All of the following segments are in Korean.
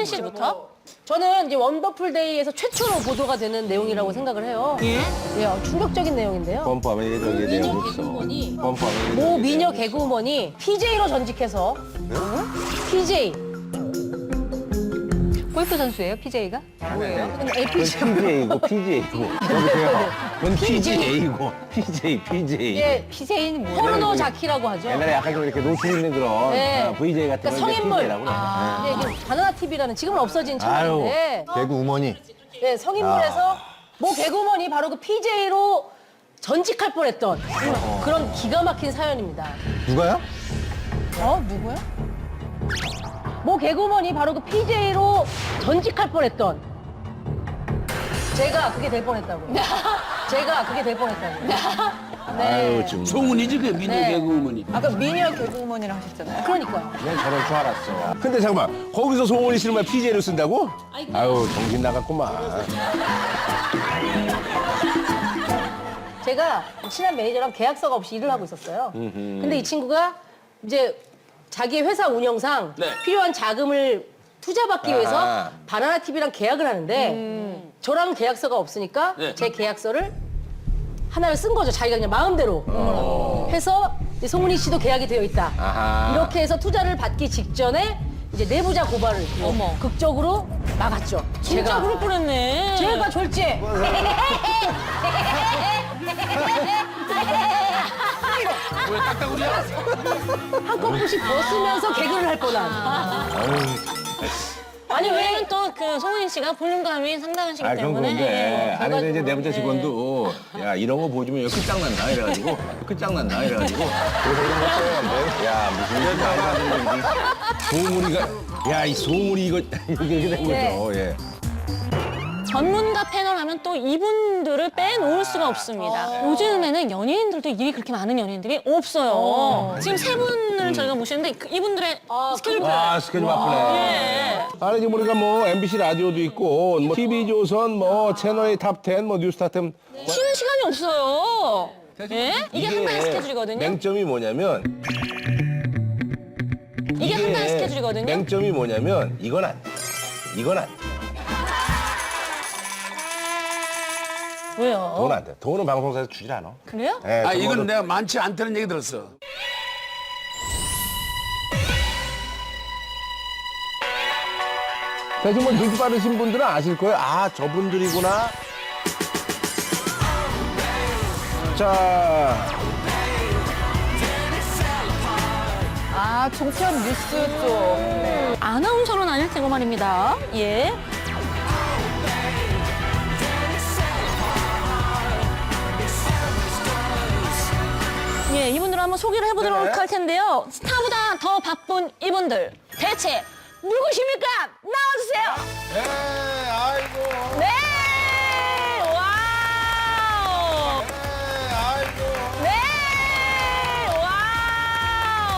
씨부터? 저는 이제 원더풀 데이에서 최초로 보도가 되는 내용이라고 생각을 해요. 예? 예, 충격적인 내용인데요. 펌프하면 예정에 내용 없어. 펌프하면 모 미녀 개그우먼이 PJ로 전직해서 PJ 골프 선수예요, PJ가? 뭐예요? APJ PJ이고 PJ이고. 여보세요. 그건 PJ이고 PJ. 예, PJ는 뭐예요? 포르노 자키라고 하죠. 옛날에 약간 좀 이렇게 노출 있는 그런 네. VJ 같은 그러니까 걸 이제 성인물. PJ라고 그래. 근데 이게 바나나 TV라는 지금은 없어진 채널인데 개그 우먼이. 네, 성인물에서 모 개그우먼이 바로 그 PJ로 전직할 뻔했던 그런 기가 막힌 사연입니다. 누가요? 누구야? 모 개그우먼이 바로 그 PJ로 전직할 뻔했던 제가 그게 될 뻔했다고요. 제가 그게 될 뻔했다고요. 네. 아유 정말. 소문이지 그 미녀 네. 개그우먼이. 아까 미녀 개그우먼이라고 하셨잖아요. 그러니까요. 난 저럴 줄 알았어. 근데 잠깐만 거기서 송원이 씨를 막 PJ로 쓴다고? 아유 정신 나갔구만. 제가 친한 매니저랑 계약서가 없이 일을 하고 있었어요. 근데 이 친구가 이제 자기 회사 운영상 네. 필요한 자금을 투자받기 위해서 아하. 바나나 TV랑 계약을 하는데 저랑 계약서가 없으니까 네. 제 계약서를 하나를 쓴 거죠. 자기가 그냥 마음대로 해서 이제 송은이 씨도 계약이 되어 있다. 아하. 이렇게 해서 투자를 받기 직전에 이제 내부자 고발을 극적으로 막았죠. 진짜 그럴 뻔했네. 제가 졸지에 왜 딱딱우리야? 한꺼풀씩 벗으면서 개그를 할 뻔한. 아니, 왜냐면 또 그 송은이 씨가 볼륨감이 상당하시기 아 그건 때문에. 그런데 안에서 이제 결과적으로, 내부자 직원도 야 이런 거 보여주면 이거 끝장난다 이래가지고 끝장난다 이래가지고 그래서 이런 거 써야 돼. 야 무슨 일이 소문이가 야 이 소문이 이거 이렇게 된 거죠. 예. 전문가 패널 하면 또 이분들을 빼놓을 수가 없습니다. 요즘에는 연예인들도 일이 그렇게 많은 연예인들이 없어요. 지금 세 분을 저희가 모시는데 이분들의 스케줄 아 스케줄 바쁘네. 아니 지금 우리가 뭐 MBC 라디오도 있고 뭐 TV조선 뭐 채널A 탑10 뭐 뉴스타10 쉬는 시간이 없어요. 예? 이게 한 달 스케줄이거든요. 맹점이 뭐냐면 이게 한 달 스케줄이거든요. 맹점이 뭐냐면 이건 안 돼. 이건 안 돼. 왜요? 돈 안 돼. 돈은 방송사에서 주질 않아. 그래요? 예, 아 그거는 이건 내가 많지 않다는 얘기 들었어. 대신 뭐 눈치 빠르신 분들은 아실 거예요. 아, 저분들이구나. 자, 아, 종편 뉴스 쪽. 네. 아나운서는 아닐 테고 말입니다. 예. 예, 이분들 한번 소개를 해보도록 네. 할 텐데요. 스타보다 더 바쁜 이분들. 대체 누구십니까? 나와주세요. 네, 아이고. 네! 와우! 네, 아이고. 네! 와우!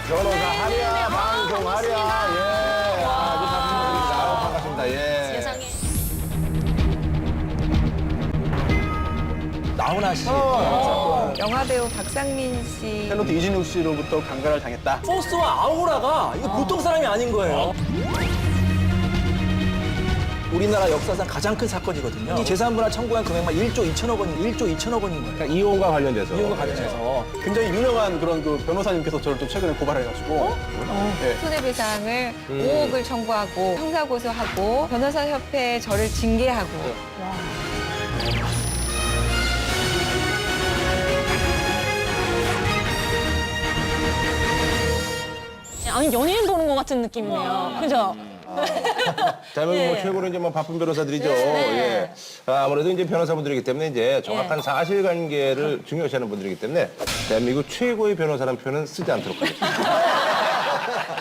변호사 하랴, 방송 하랴. 예. 아주 반갑습니다. 반갑습니다. 예. 세상에. 나훈아 씨. 영화배우 박상민 씨. 탤런트 이진욱 씨로부터 강간을 당했다. 포스와 아우라가 이거 보통 사람이 아닌 거예요. 우리나라 역사상 가장 큰 사건이거든요. 이 재산분할 청구한 금액만 1조 2천억 원, 1조 2천억 원인 거예요. 그러니까 이혼과 관련돼서. 이용과 관련해서 굉장히 유명한 그런 그 변호사님께서 저를 또 최근에 고발해가지고 손해배상을 5억을 청구하고 형사고소하고 변호사협회에 저를 징계하고. 아니, 연예인 보는 것 같은 느낌이네요. 그죠? 자, 뭐 예. 최고로 이제 뭐 바쁜 변호사들이죠. 예. 아무래도 이제 변호사분들이기 때문에 이제 정확한 사실관계를 중요시하는 분들이기 때문에 대한민국 최고의 변호사라는 표현은 쓰지 않도록 하겠습니다.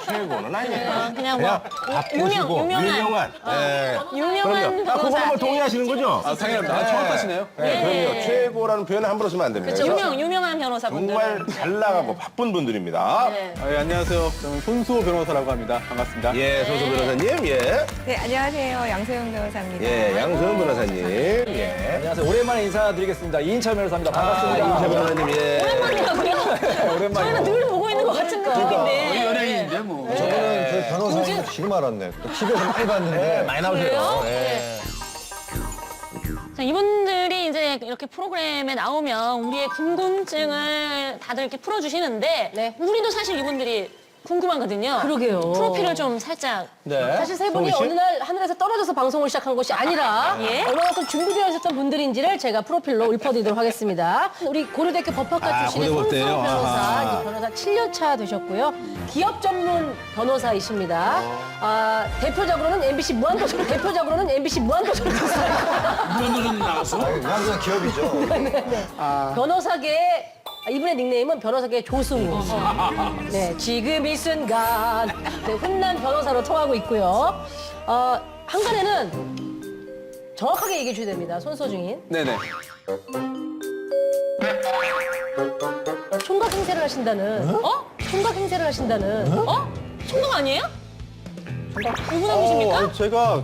최고는 아니에요. 그냥 뭐 바쁘시고 유명한. 예. 유명한 그럼요. 아, 그거는 뭐 동의하시는 거죠? 아, 당연합니다. 정확하시네요. 네, 그럼요. 최고라는 표현은 함부로 쓰면 안 됩니다. 그래서 유명한 변호사분들. 정말 잘 나가고 바쁜 분들입니다. 예, 안녕하세요. 저는 손수호 변호사라고 합니다. 반갑습니다. 예, 손수 변호사님, 예. 네, 안녕하세요. 양소영 변호사입니다. 예, 양소연 변호사님. 예. 안녕하세요. 오랜만에 인사드리겠습니다. 이인철 변호사입니다. 반갑습니다. 이인철 변호사님, 예. 오랜만이라고요? 오랜만에. 저희는 늘 보고 있는 것 같은 느낌인데. 연예인인데 뭐. 저분은 저 변호사님 지금 알았네. 또 TV에서 많이 봤는데. 네, 많이 나오세요. 그래요? 예. 자, 이분들이 이제 이렇게 프로그램에 나오면 우리의 궁금증을 다들 이렇게 풀어주시는데 네. 우리도 사실 이분들이 궁금하거든요. 그러게요. 프로필을 좀 살짝 네. 사실 세 분이 어느 날 하늘에서 떨어져서 방송을 시작한 것이 아니라 예? 얼마나 또 준비되어 있었던 분들인지를 제가 프로필로 읊어드리도록 하겠습니다. 우리 고려대학교 법학과 출신의 고려법대요? 손수호 변호사, 아하. 이제 변호사 7년 차 되셨고요. 기업 전문 변호사이십니다. 대표적으로는 MBC 무한도전 무한도전 나왔어? 그냥 기업이죠. 변호사계 이분의 닉네임은 변호사계 조승우. 네, 지금 이 순간 네, 훈남 변호사로 통하고 있고요. 한간에는 정확하게 얘기해 주셔야 됩니다. 손소 증인. 네네. 총각 행세를 하신다는. 총각 행세를 하신다는. 총각 아니에요? 유부남이십니까? 제가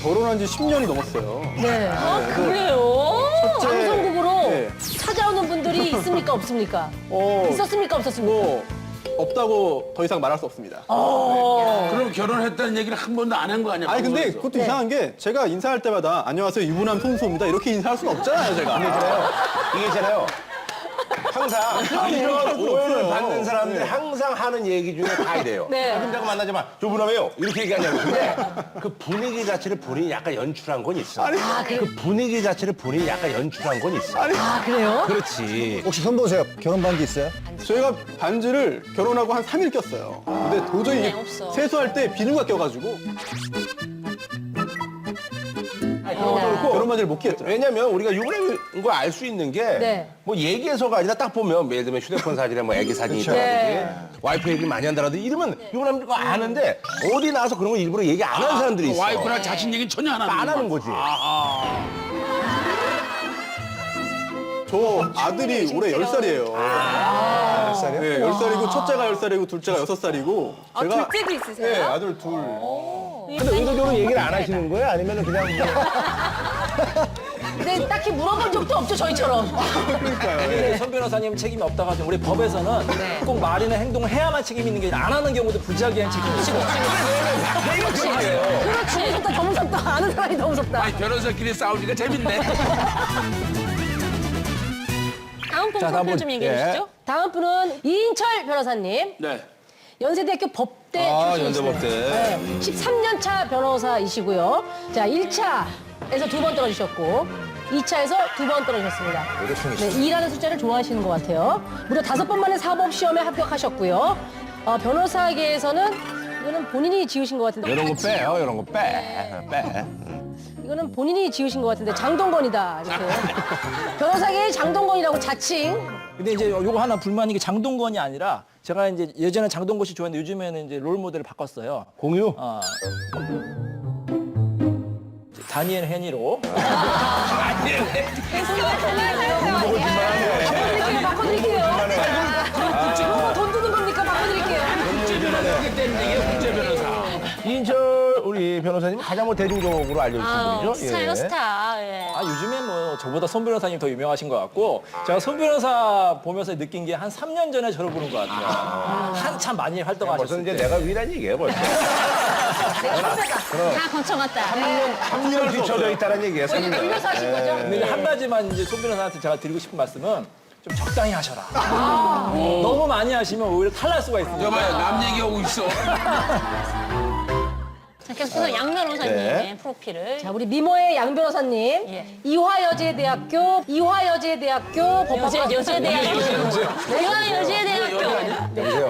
결혼한 지 10년이 넘었어요. 네. 그래요? 방송국으로 네. 찾아오는 분들이 있습니까 없습니까? 있었습니까 없었습니까? 뭐 없다고 더 이상 말할 수 없습니다. 그럼 결혼했다는 얘기를 한 번도 안 한 거 아니야? 아니 근데 방송에서? 그것도 이상한 게 제가 인사할 때마다 안녕하세요 유부남 손수호입니다 이렇게 인사할 수는 없잖아요 제가. 이게 있잖아요. 항상 이런 오해를 받는 사람들이 항상 하는 얘기 중에 다 이래요. 네. 혼자가 만나자마자 조부남이에요. 이렇게 얘기하냐고. 근데 그 분위기 자체를 본인이 약간 연출한 건 있어. 그 분위기 자체를 본인이 약간 연출한 건 있어. 아, 그래요? 그렇지. 혹시 손보세요? 결혼 반지 있어요? 저희가 반지를 결혼하고 한 3일 꼈어요. 근데 도저히 네, 없어. 세수할 때 비누가 껴가지고 결혼 반지를 못 끼겠죠. 왜냐면 우리가 유부남인 거 알 수 있는 게 네. 뭐 얘기해서가 아니라 딱 보면 예를 들면 휴대폰 사진에 뭐 애기 사진이 있다든지 네. 와이프 얘기를 많이 한다라든지 이러면 유부남인 거 아는데 어디 나와서 그런 거 일부러 얘기 안 하는 사람들이 있어. 와이프랑 자신 얘기는 전혀 안 하는 안 하는 거지. 저 아들이 올해 10살이에요. 몇 살이요? 네, 10살이고 첫째가 10살이고 둘째가 6살이고 둘째도 있으세요? 네, 아들 둘. 근데 의도적으로 얘기를 안 하시는 거예요? 아니면 그냥 뭐 근데 딱히 물어본 적도 없죠, 저희처럼. 근데 손 변호사님 책임이 없다고 하지만 우리 법에서는 꼭 말이나 행동을 해야만 책임이 있는 게 아니라 안 하는 경우도 부작위한 책임이 있고. 그렇지. 무섭다, 더 무섭다. 아는 사람이 더 무섭다. 아니 변호사끼리 싸우니까 재밌네. 다음 분 프로필 좀 얘기해 주시죠. 다음 분은 이인철 변호사님. 네. 연세대학교 법대 출신이시네요. 연대법대. 네, 13년 차 변호사이시고요. 자, 1차에서 2번 떨어지셨고 2차에서 2번 떨어지셨습니다. 네, 2라는 숫자를 좋아하시는 것 같아요. 무려 5번 만에 사법시험에 합격하셨고요. 변호사계에서는 이거는 본인이 지으신 것 같은데 이런 거 빼요, 이런 거 빼. 이거는 본인이 지으신 것 같은데 장동건이다 이렇게. 변호사계의 장동건이라고 자칭. 근데 이제 요거 하나 불만인 게 장동건이 아니라 제가 이제 예전에 장동건 씨 좋아했는데 요즘에는 이제 롤 모델을 바꿨어요. 공유? 다니엘 헤니로. 바꿔드릴게요. 돈 드는 겁니까? 바꿔드릴게요. 국제 변호사. 이인철 우리 변호사님 가장 뭐 대중적으로 알려진 분이죠. 스타예요, 스타. 예. 요즘에 뭐 저보다 손 변호사님 더 유명하신 것 같고 제가 손 변호사 보면서 느낀 게 한 3년 전에 저를 보는 것 같아요. 한참 많이 벌써 활동하셨을 이제 때. 내가 위란 얘기예요, 벌써. 다 거쳐갔다. 3년 뒤쳐져 있다는 얘기예요, 3년. 돌려서 하신 거죠? 근데 이제 한 가지만 이제 손 변호사한테 제가 드리고 싶은 말씀은 좀 적당히 하셔라. 너무 많이 하시면 오히려 탈날 수가 있습니다. 여봐요 남 얘기하고 있어. 자, 계속해서 양 변호사님의 네. 프로필을. 자, 우리 미모의 양 변호사님. 예. 이화여제대학교 법학과. 여제대학교. 여제대학교. 여보세요, 제대로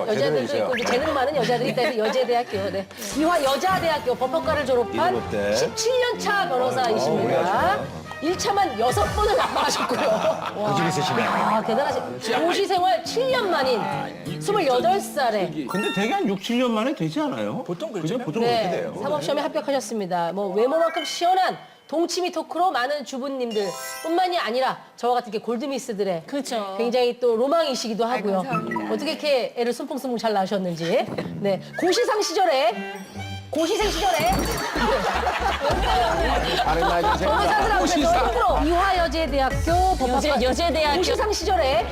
여자들도 해주세요. 있고 이제 재능 많은 여자들이 있다 해서 여제대학교. 네. 이화여자대학교 법학과를 졸업한 이대법대. 17년 차 변호사이십니다. 1차만 6번을 낙방하셨고요. 고집이 세시네. 대단하시. 도시 생활 7년 만인 28살에 근데 되게 한 6, 7년 만에 되지 않아요? 보통 그렇죠. 보통 그렇게 네, 돼요. 사법시험에 합격하셨습니다. 뭐 외모만큼 시원한 동치미 토크로 많은 주부님들 뿐만이 아니라 저와 같은 게 골드미스들의 그렇죠. 굉장히 또 로망이시기도 하고요. 감사합니다. 어떻게 이렇게 애를 숨풍숨풍 잘 낳으셨는지. 네, 고시상 시절에 고시생 시절에 바람이 생다. 변호사들 앞에서 힘들어. 이화여제대학교 법학과 여제대학교. 고시생 시절에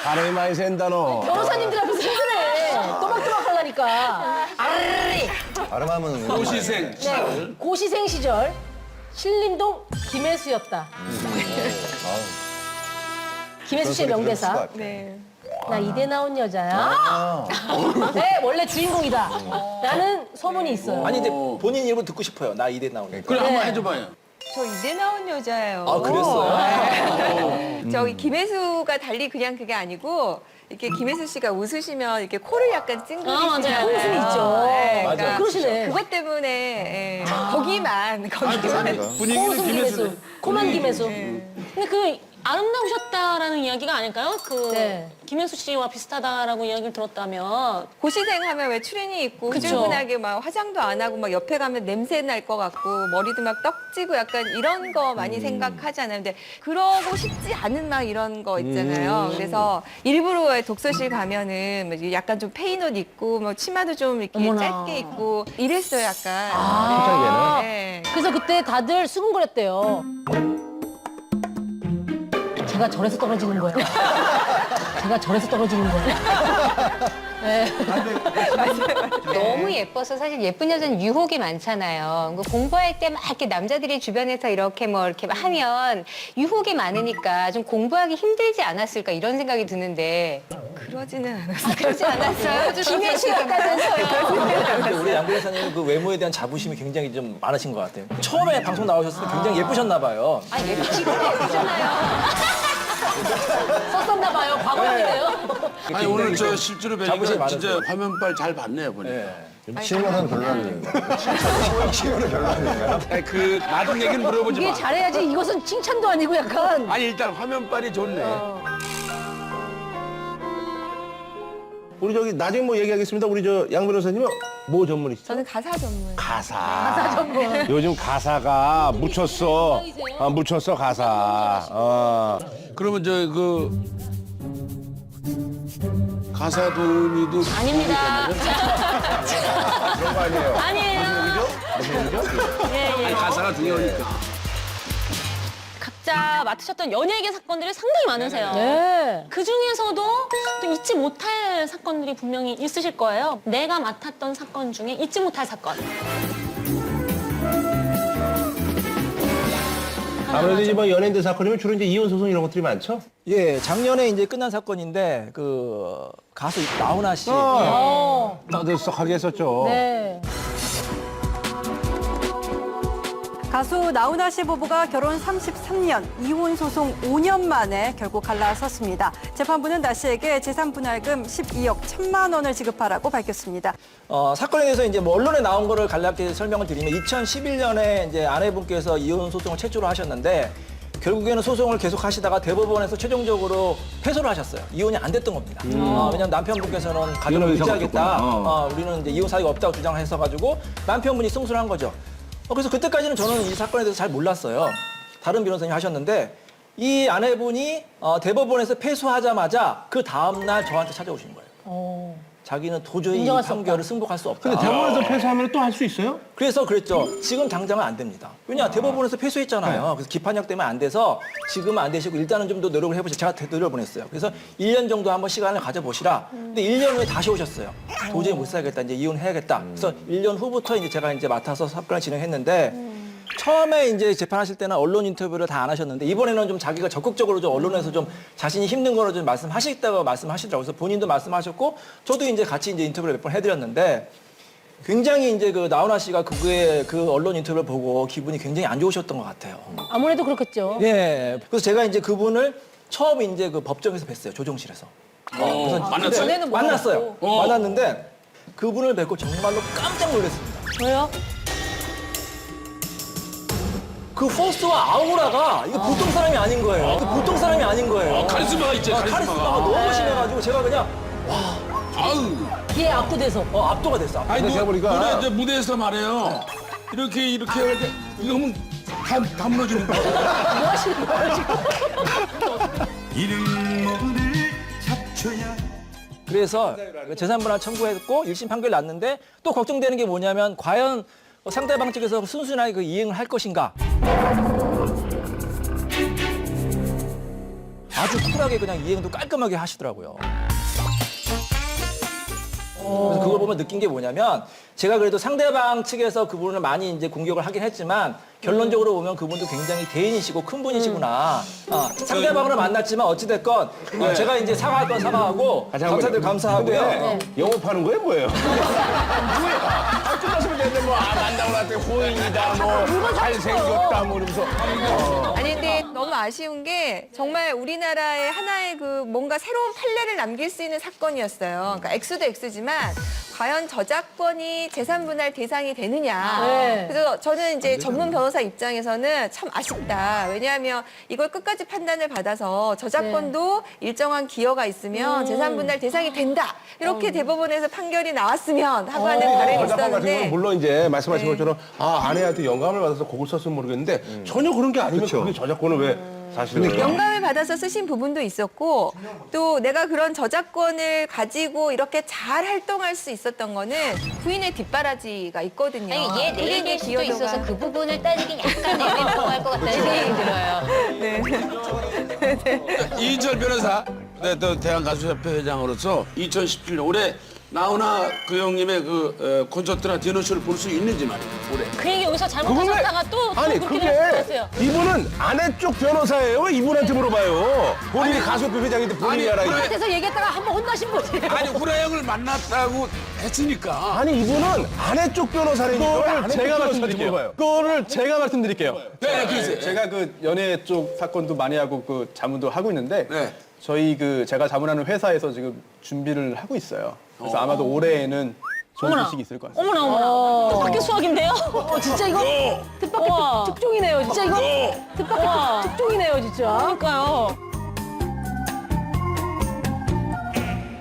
바람이 많이 샌다 너. 변호사님들 앞에서 힘드네. 또박또박 하려니까. 아르르. 발음하면 고시생. 네, 고시생 시절 신림동 김혜수였다. 김혜수 씨의 명대사. 네. 나 이대 나온 여자야. 네, 원래 주인공이다. 라는 소문이 있어요. 아니 근데 본인 이름을 듣고 싶어요. 나 이대 나오니까. 그래 한번 해줘봐요. 저 이대 나온 여자예요. 아, 그랬어요? 네. 저기 김혜수가 달리 그냥 그게 아니고 이렇게 김혜수 씨가 웃으시면 이렇게 코를 약간 찡그리시잖아요. 맞아요. 웃음이 있죠. 맞아요. 그러시네. 그것 때문에 예. 거기만 분위기는 코웃음 김혜수. 코만 김혜수. 근데 그 아름다우셨다라는 이야기가 아닐까요? 그 네. 김혜수 씨와 비슷하다라고 이야기를 들었다면 고시생 하면 왜 추리닝 입고 그쵸. 후줄근하게 막 화장도 안 하고 막 옆에 가면 냄새 날 것 같고 머리도 막 떡지고 약간 이런 거 많이 생각하잖아요. 근데 그러고 싶지 않은 막 이런 거 있잖아요. 그래서 일부러 독서실 가면은 뭐 약간 좀 페인 옷 입고 뭐 치마도 좀 이렇게 어머나. 짧게 입고 이랬어요, 약간. 초창기에는. 네. 그래서 그때 다들 수근거렸대요. 제가 절에서 떨어지는 거예요. 제가 절에서 떨어지는 거예요. 너무 예뻐서 사실 예쁜 여자는 유혹이 많잖아요. 그 공부할 때 막 이렇게 남자들이 주변에서 이렇게 뭐 이렇게 막 하면 유혹이 많으니까 좀 공부하기 힘들지 않았을까 이런 생각이 드는데 그러지는 않았어요. 그러지 않았어요. 김혜수 같다면서요. 근데 우리 양 변호사님은 그 외모에 대한 자부심이 굉장히 좀 많으신 것 같아요. 처음에 방송 나오셨을 때 굉장히 예쁘셨나 봐요. 아 지금도 예쁘잖아요. 썼었나 봐요. 과거형이네요. 아니 오늘 저 실제로 자부심이 뵈니까 진짜 많으세요. 화면빨 잘 봤네요 보니까. 네. 실물은 별로라는 얘기인가요? 실물은 별로라는 얘기인가요? 아니, 그 나중 얘기는 물어보지 이게 마. 잘해야지. 이것은 칭찬도 아니고 약간. 아니 일단 화면빨이 좋네. 우리 저기 나중에 뭐 얘기하겠습니다. 우리 저 양 변호사님은 뭐 전문이시죠? 저는 가사 전문. 가사 전문. 요즘 가사가 묻혔어. 묻혔어 가사. 그러면 저 그 가사 도우미도 아닙니다. 그런 거 아니에요? 아니에요. 무슨 얘기죠? 예, 예. 가사가 중요하니까. 각자 맡으셨던 연예계 사건들이 상당히 많으세요. 네. 그 중에서도 또 잊지 못할 사건들이 분명히 있으실 거예요. 내가 맡았던 사건 중에 잊지 못할 사건. 아무래도 이제 뭐 연예인들 사건이면 주로 이제 이혼 소송 이런 것들이 많죠? 예, 작년에 이제 끝난 사건인데 그 가수 나훈아 씨. 떠들썩하게 했었죠. 네. 가수 나훈아 씨 부부가 결혼 33년, 이혼 소송 5년 만에 결국 갈라섰습니다. 재판부는 나 씨에게 재산 분할금 12억 1천만 원을 지급하라고 밝혔습니다. 사건에 대해서 이제 뭐 언론에 나온 거를 간략히 설명을 드리면 2011년에 이제 아내분께서 이혼 소송을 최초로 하셨는데 결국에는 소송을 계속 하시다가 대법원에서 최종적으로 패소를 하셨어요. 이혼이 안 됐던 겁니다. 왜냐하면 남편분께서는 가정을 이혼을 유지하겠다. 하셨구나. 우리는 이제 이혼 사유가 없다고 주장을 했어가지고 남편분이 승소를 한 거죠. 그래서 그때까지는 저는 이 사건에 대해서 잘 몰랐어요. 다른 변호사님이 하셨는데 이 아내분이 대법원에서 패소하자마자 그 다음날 저한테 찾아오신 거예요. 자기는 도저히 이 인정할 수 없다. 판결을 승복할 수 없다. 근데 대법원에서 패소하면 또 할 수 있어요? 그래서 그랬죠. 지금 당장은 안 됩니다. 왜냐 대법원에서 패소했잖아요. 그래서 기판력 때문에 안 돼서 지금은 안 되시고 일단은 좀 더 노력을 해보시죠. 제가 노력을 보냈어요. 그래서 1년 정도 한번 시간을 가져보시라. 근데 1년 후에 다시 오셨어요. 도저히 못 살겠다. 이제 이혼해야겠다. 그래서 1년 후부터 이제 제가 이제 맡아서 사건을 진행했는데 처음에 이제 재판하실 때는 언론 인터뷰를 다 안 하셨는데 이번에는 좀 자기가 적극적으로 좀 언론에서 좀 자신이 힘든 거를 좀 말씀하시겠다고 말씀하시더라고요. 그래서 본인도 말씀하셨고 저도 이제 같이 이제 인터뷰를 몇 번 해드렸는데 굉장히 이제 그 나훈아 씨가 그 언론 인터뷰를 보고 기분이 굉장히 안 좋으셨던 것 같아요. 아무래도 그렇겠죠. 예. 그래서 제가 이제 그분을 처음 이제 그 법정에서 뵀어요. 조정실에서. 그래서 만났어요? 근데 만났어요. 만났는데 그분을 뵙고 정말로 깜짝 놀랐습니다. 왜요? 그 포스와 아우라가 이거 보통 사람이 아닌 거예요. 보통 사람이 아닌 거예요. 카리스마가 있죠, 카리스마가 카리스마가. 너무 심해가지고 제가 그냥 아우. 기에 압도돼서. 압도가 됐어. 아니 근데 제가 보니까- 노래 이제 무대에서 말해요. 이렇게 할 때 이거 하면 다 무너지는 거야. 뭐 하시는 거예요, 지금? 그래서 그래서 재산분할 청구했고 1심 판결 났는데 또 걱정되는 게 뭐냐면 과연 상대방 측에서 순순하게 그 이행을 할 것인가. 아주 쿨하게 그냥 이행도 깔끔하게 하시더라고요. 그래서 그걸 보면 느낀 게 뭐냐면 제가 그래도 상대방 측에서 그분을 많이 이제 공격을 하긴 했지만 결론적으로 보면 그분도 굉장히 대인이시고 큰 분이시구나. 상대방으로 만났지만 어찌됐건 제가 이제 사과할 건 사과하고 감사들 감사하고요. 영업하는 거예요, 뭐예요? 뭐야? 끝났으면 되는데 뭐 만나고 나한테 호인이다, 뭐 잘생겼다, 뭐 이러면서. 아니 근데 너무 아쉬운 게 정말 우리나라의 하나의 그 뭔가 새로운 판례를 남길 수 있는 사건이었어요. 그러니까 X도 X지만 과연 저작권이 재산분할 대상이 되느냐. 네. 그래서 저는 이제 전문 변호사 입장에서는 참 아쉽다. 왜냐하면 이걸 끝까지 판단을 받아서 저작권도 일정한 기여가 있으면 재산분할 대상이 된다. 이렇게 대법원에서 판결이 나왔으면 하고 하는 바람이 저작권 같은 경우는 있었는데 물론 이제 말씀하신 것처럼 아내한테 영감을 받아서 곡을 썼으면 모르겠는데 전혀 그런 게 아니면 그게 저작권을 왜 사실은 영감을 받아서 쓰신 부분도 있었고 또 내가 그런 저작권을 가지고 이렇게 잘 활동할 수 있었던 거는 부인의 뒷바라지가 있거든요. 아니, 얘 그게 내일 이제 수도 있어서 그 부분을 따지긴 약간 애매모호할 것 같다는 생각이 들어요. 이인철 변호사, 또 대한가수협회 회장으로서 2017년 올해 나훈아 그 형님의 그 콘서트나 디너쇼를 볼 수 있는지 말이에요. 올해. 그 얘기 여기서 잘못하셨다가 또 아니 그렇게 그게 하셨어요. 이분은 아내 쪽 변호사예요. 왜 이분한테 물어봐요? 본인이 가수협회 회장인데 본인이 알아. 그래. 그래서 얘기했다가 한번 혼나신 거지. 아니 후라 형을 만났다고 했으니까. 아니 이분은 아내 쪽 변호사니까 그거를 제가 말씀드릴게요. 그거를 제가 말씀드릴게요. 네, 그러세요. 제가 그 연예 쪽 사건도 많이 하고 그 자문도 하고 있는데 네. 저희 그 제가 자문하는 회사에서 지금 준비를 하고 있어요. 그래서 아마도 올해에는 좋은 소식이 있을 것 같습니다. 어머나 어머나. 또 밖에 수학인데요? 진짜 이거 뜻밖의 특종이네요. 진짜 이거 뜻밖의 특종이네요, 진짜. 그러니까요.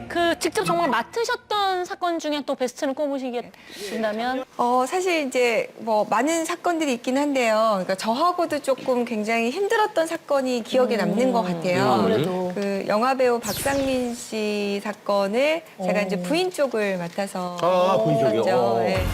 그 직접 정말 맡으셨던 사건 중에 또 베스트를 꼽으시겠다면? 사실 이제 뭐 많은 사건들이 있긴 한데요. 그러니까 저하고도 조금 굉장히 힘들었던 사건이 기억에 남는 것 같아요. 아무래도. 그 영화배우 박상민 씨 사건을 제가 이제 부인 쪽을 맡아서 부인 쪽이요? 했었죠. 네.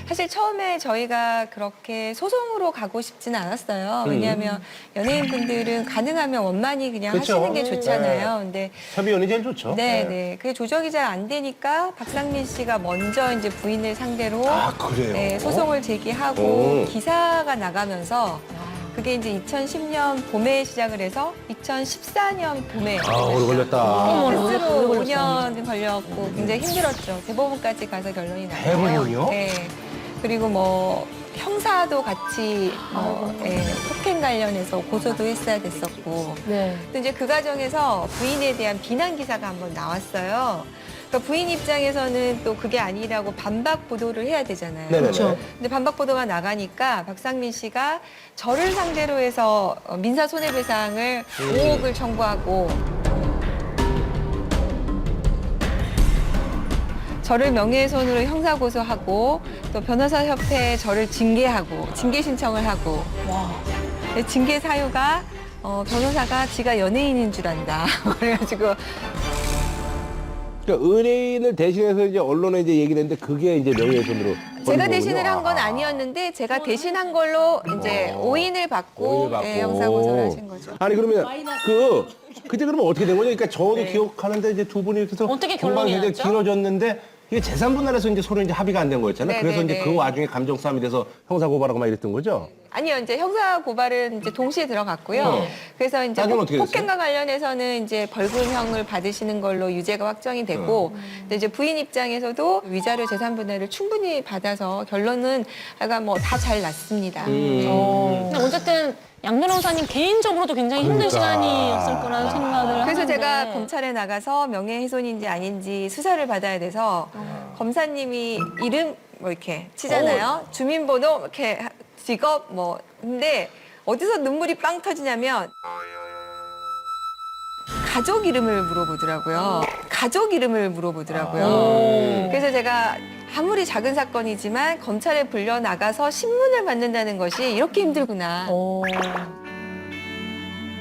사실 처음에 저희가 그렇게 소송으로 가고 싶지는 않았어요. 왜냐하면 연예인분들은 가능하면 원만히 그냥 그쵸. 하시는 게 좋잖아요. 근데 협의원이 제일 좋죠. 네. 그게 조정이 잘 안 되니까 박상민 씨가 먼저 이제 부인을 상대로 그래요? 네, 소송을 제기하고 기사가 나가면서 그게 이제 2010년 봄에 시작을 해서 2014년 봄에 오래 걸렸다. 스스로 5년 걸렸고 굉장히 힘들었죠. 대법원까지 가서 결론이 나요. 대법원이요? 네. 그리고 뭐 형사도 같이 폭행 관련해서 고소도 했어야 됐었고 네. 또 이제 그 과정에서 부인에 대한 비난 기사가 한번 나왔어요. 그러니까 부인 입장에서는 또 그게 아니라고 반박 보도를 해야 되잖아요. 그렇죠. 근데 반박 보도가 나가니까 박상민 씨가 저를 상대로 해서 민사 손해배상을 5억을 청구하고 저를 명예훼손으로 형사고소하고 또 변호사협회에 저를 징계하고 징계 신청을 하고 근데 징계 사유가 변호사가 지가 연예인인 줄 안다. 그래가지고 그러니까 의뢰인을 대신해서 이제 언론에 이제 얘기를 했는데 그게 이제 명예훼손으로. 제가 대신을 한 건 아니었는데 제가 대신한 걸로 이제 오인을 받고 형사고소를 하신 거죠. 아니 그러면 그때 그러면 어떻게 된 거죠? 그러니까 저도 기억하는데 이제 두 분이 이렇게 해서 어떻게 공방이 결론이 굉장히 났죠? 길어졌는데 이게 재산 분할에서 이제 서로 이제 합의가 안 된 거였잖아요. 네, 그래서 네, 이제 네. 그 와중에 감정 싸움이 돼서 형사 고발하고 막 이랬던 거죠. 아니요, 이제 형사 고발은 이제 동시에 들어갔고요. 그래서 이제 따지면 어떻게 됐어요? 폭행과 관련해서는 이제 벌금형을 받으시는 걸로 유죄가 확정이 되고, 근데 이제 부인 입장에서도 위자료 재산 분할을 충분히 받아서 결론은 약간 뭐 다 잘 났습니다. 근데 어쨌든 양 변호사님 개인적으로도 굉장히 힘든 시간이었을 거라는 생각을 그래서 하는데. 제가 검찰에 나가서 명예훼손인지 아닌지 수사를 받아야 돼서 검사님이 이름 뭐 이렇게 치잖아요. 주민번호 이렇게 직업 뭐 근데 어디서 눈물이 빵 터지냐면 가족 이름을 물어보더라고요. 가족 이름을 물어보더라고요. 그래서 제가 아무리 작은 사건이지만 검찰에 불려 나가서 신문을 받는다는 것이 이렇게 힘들구나.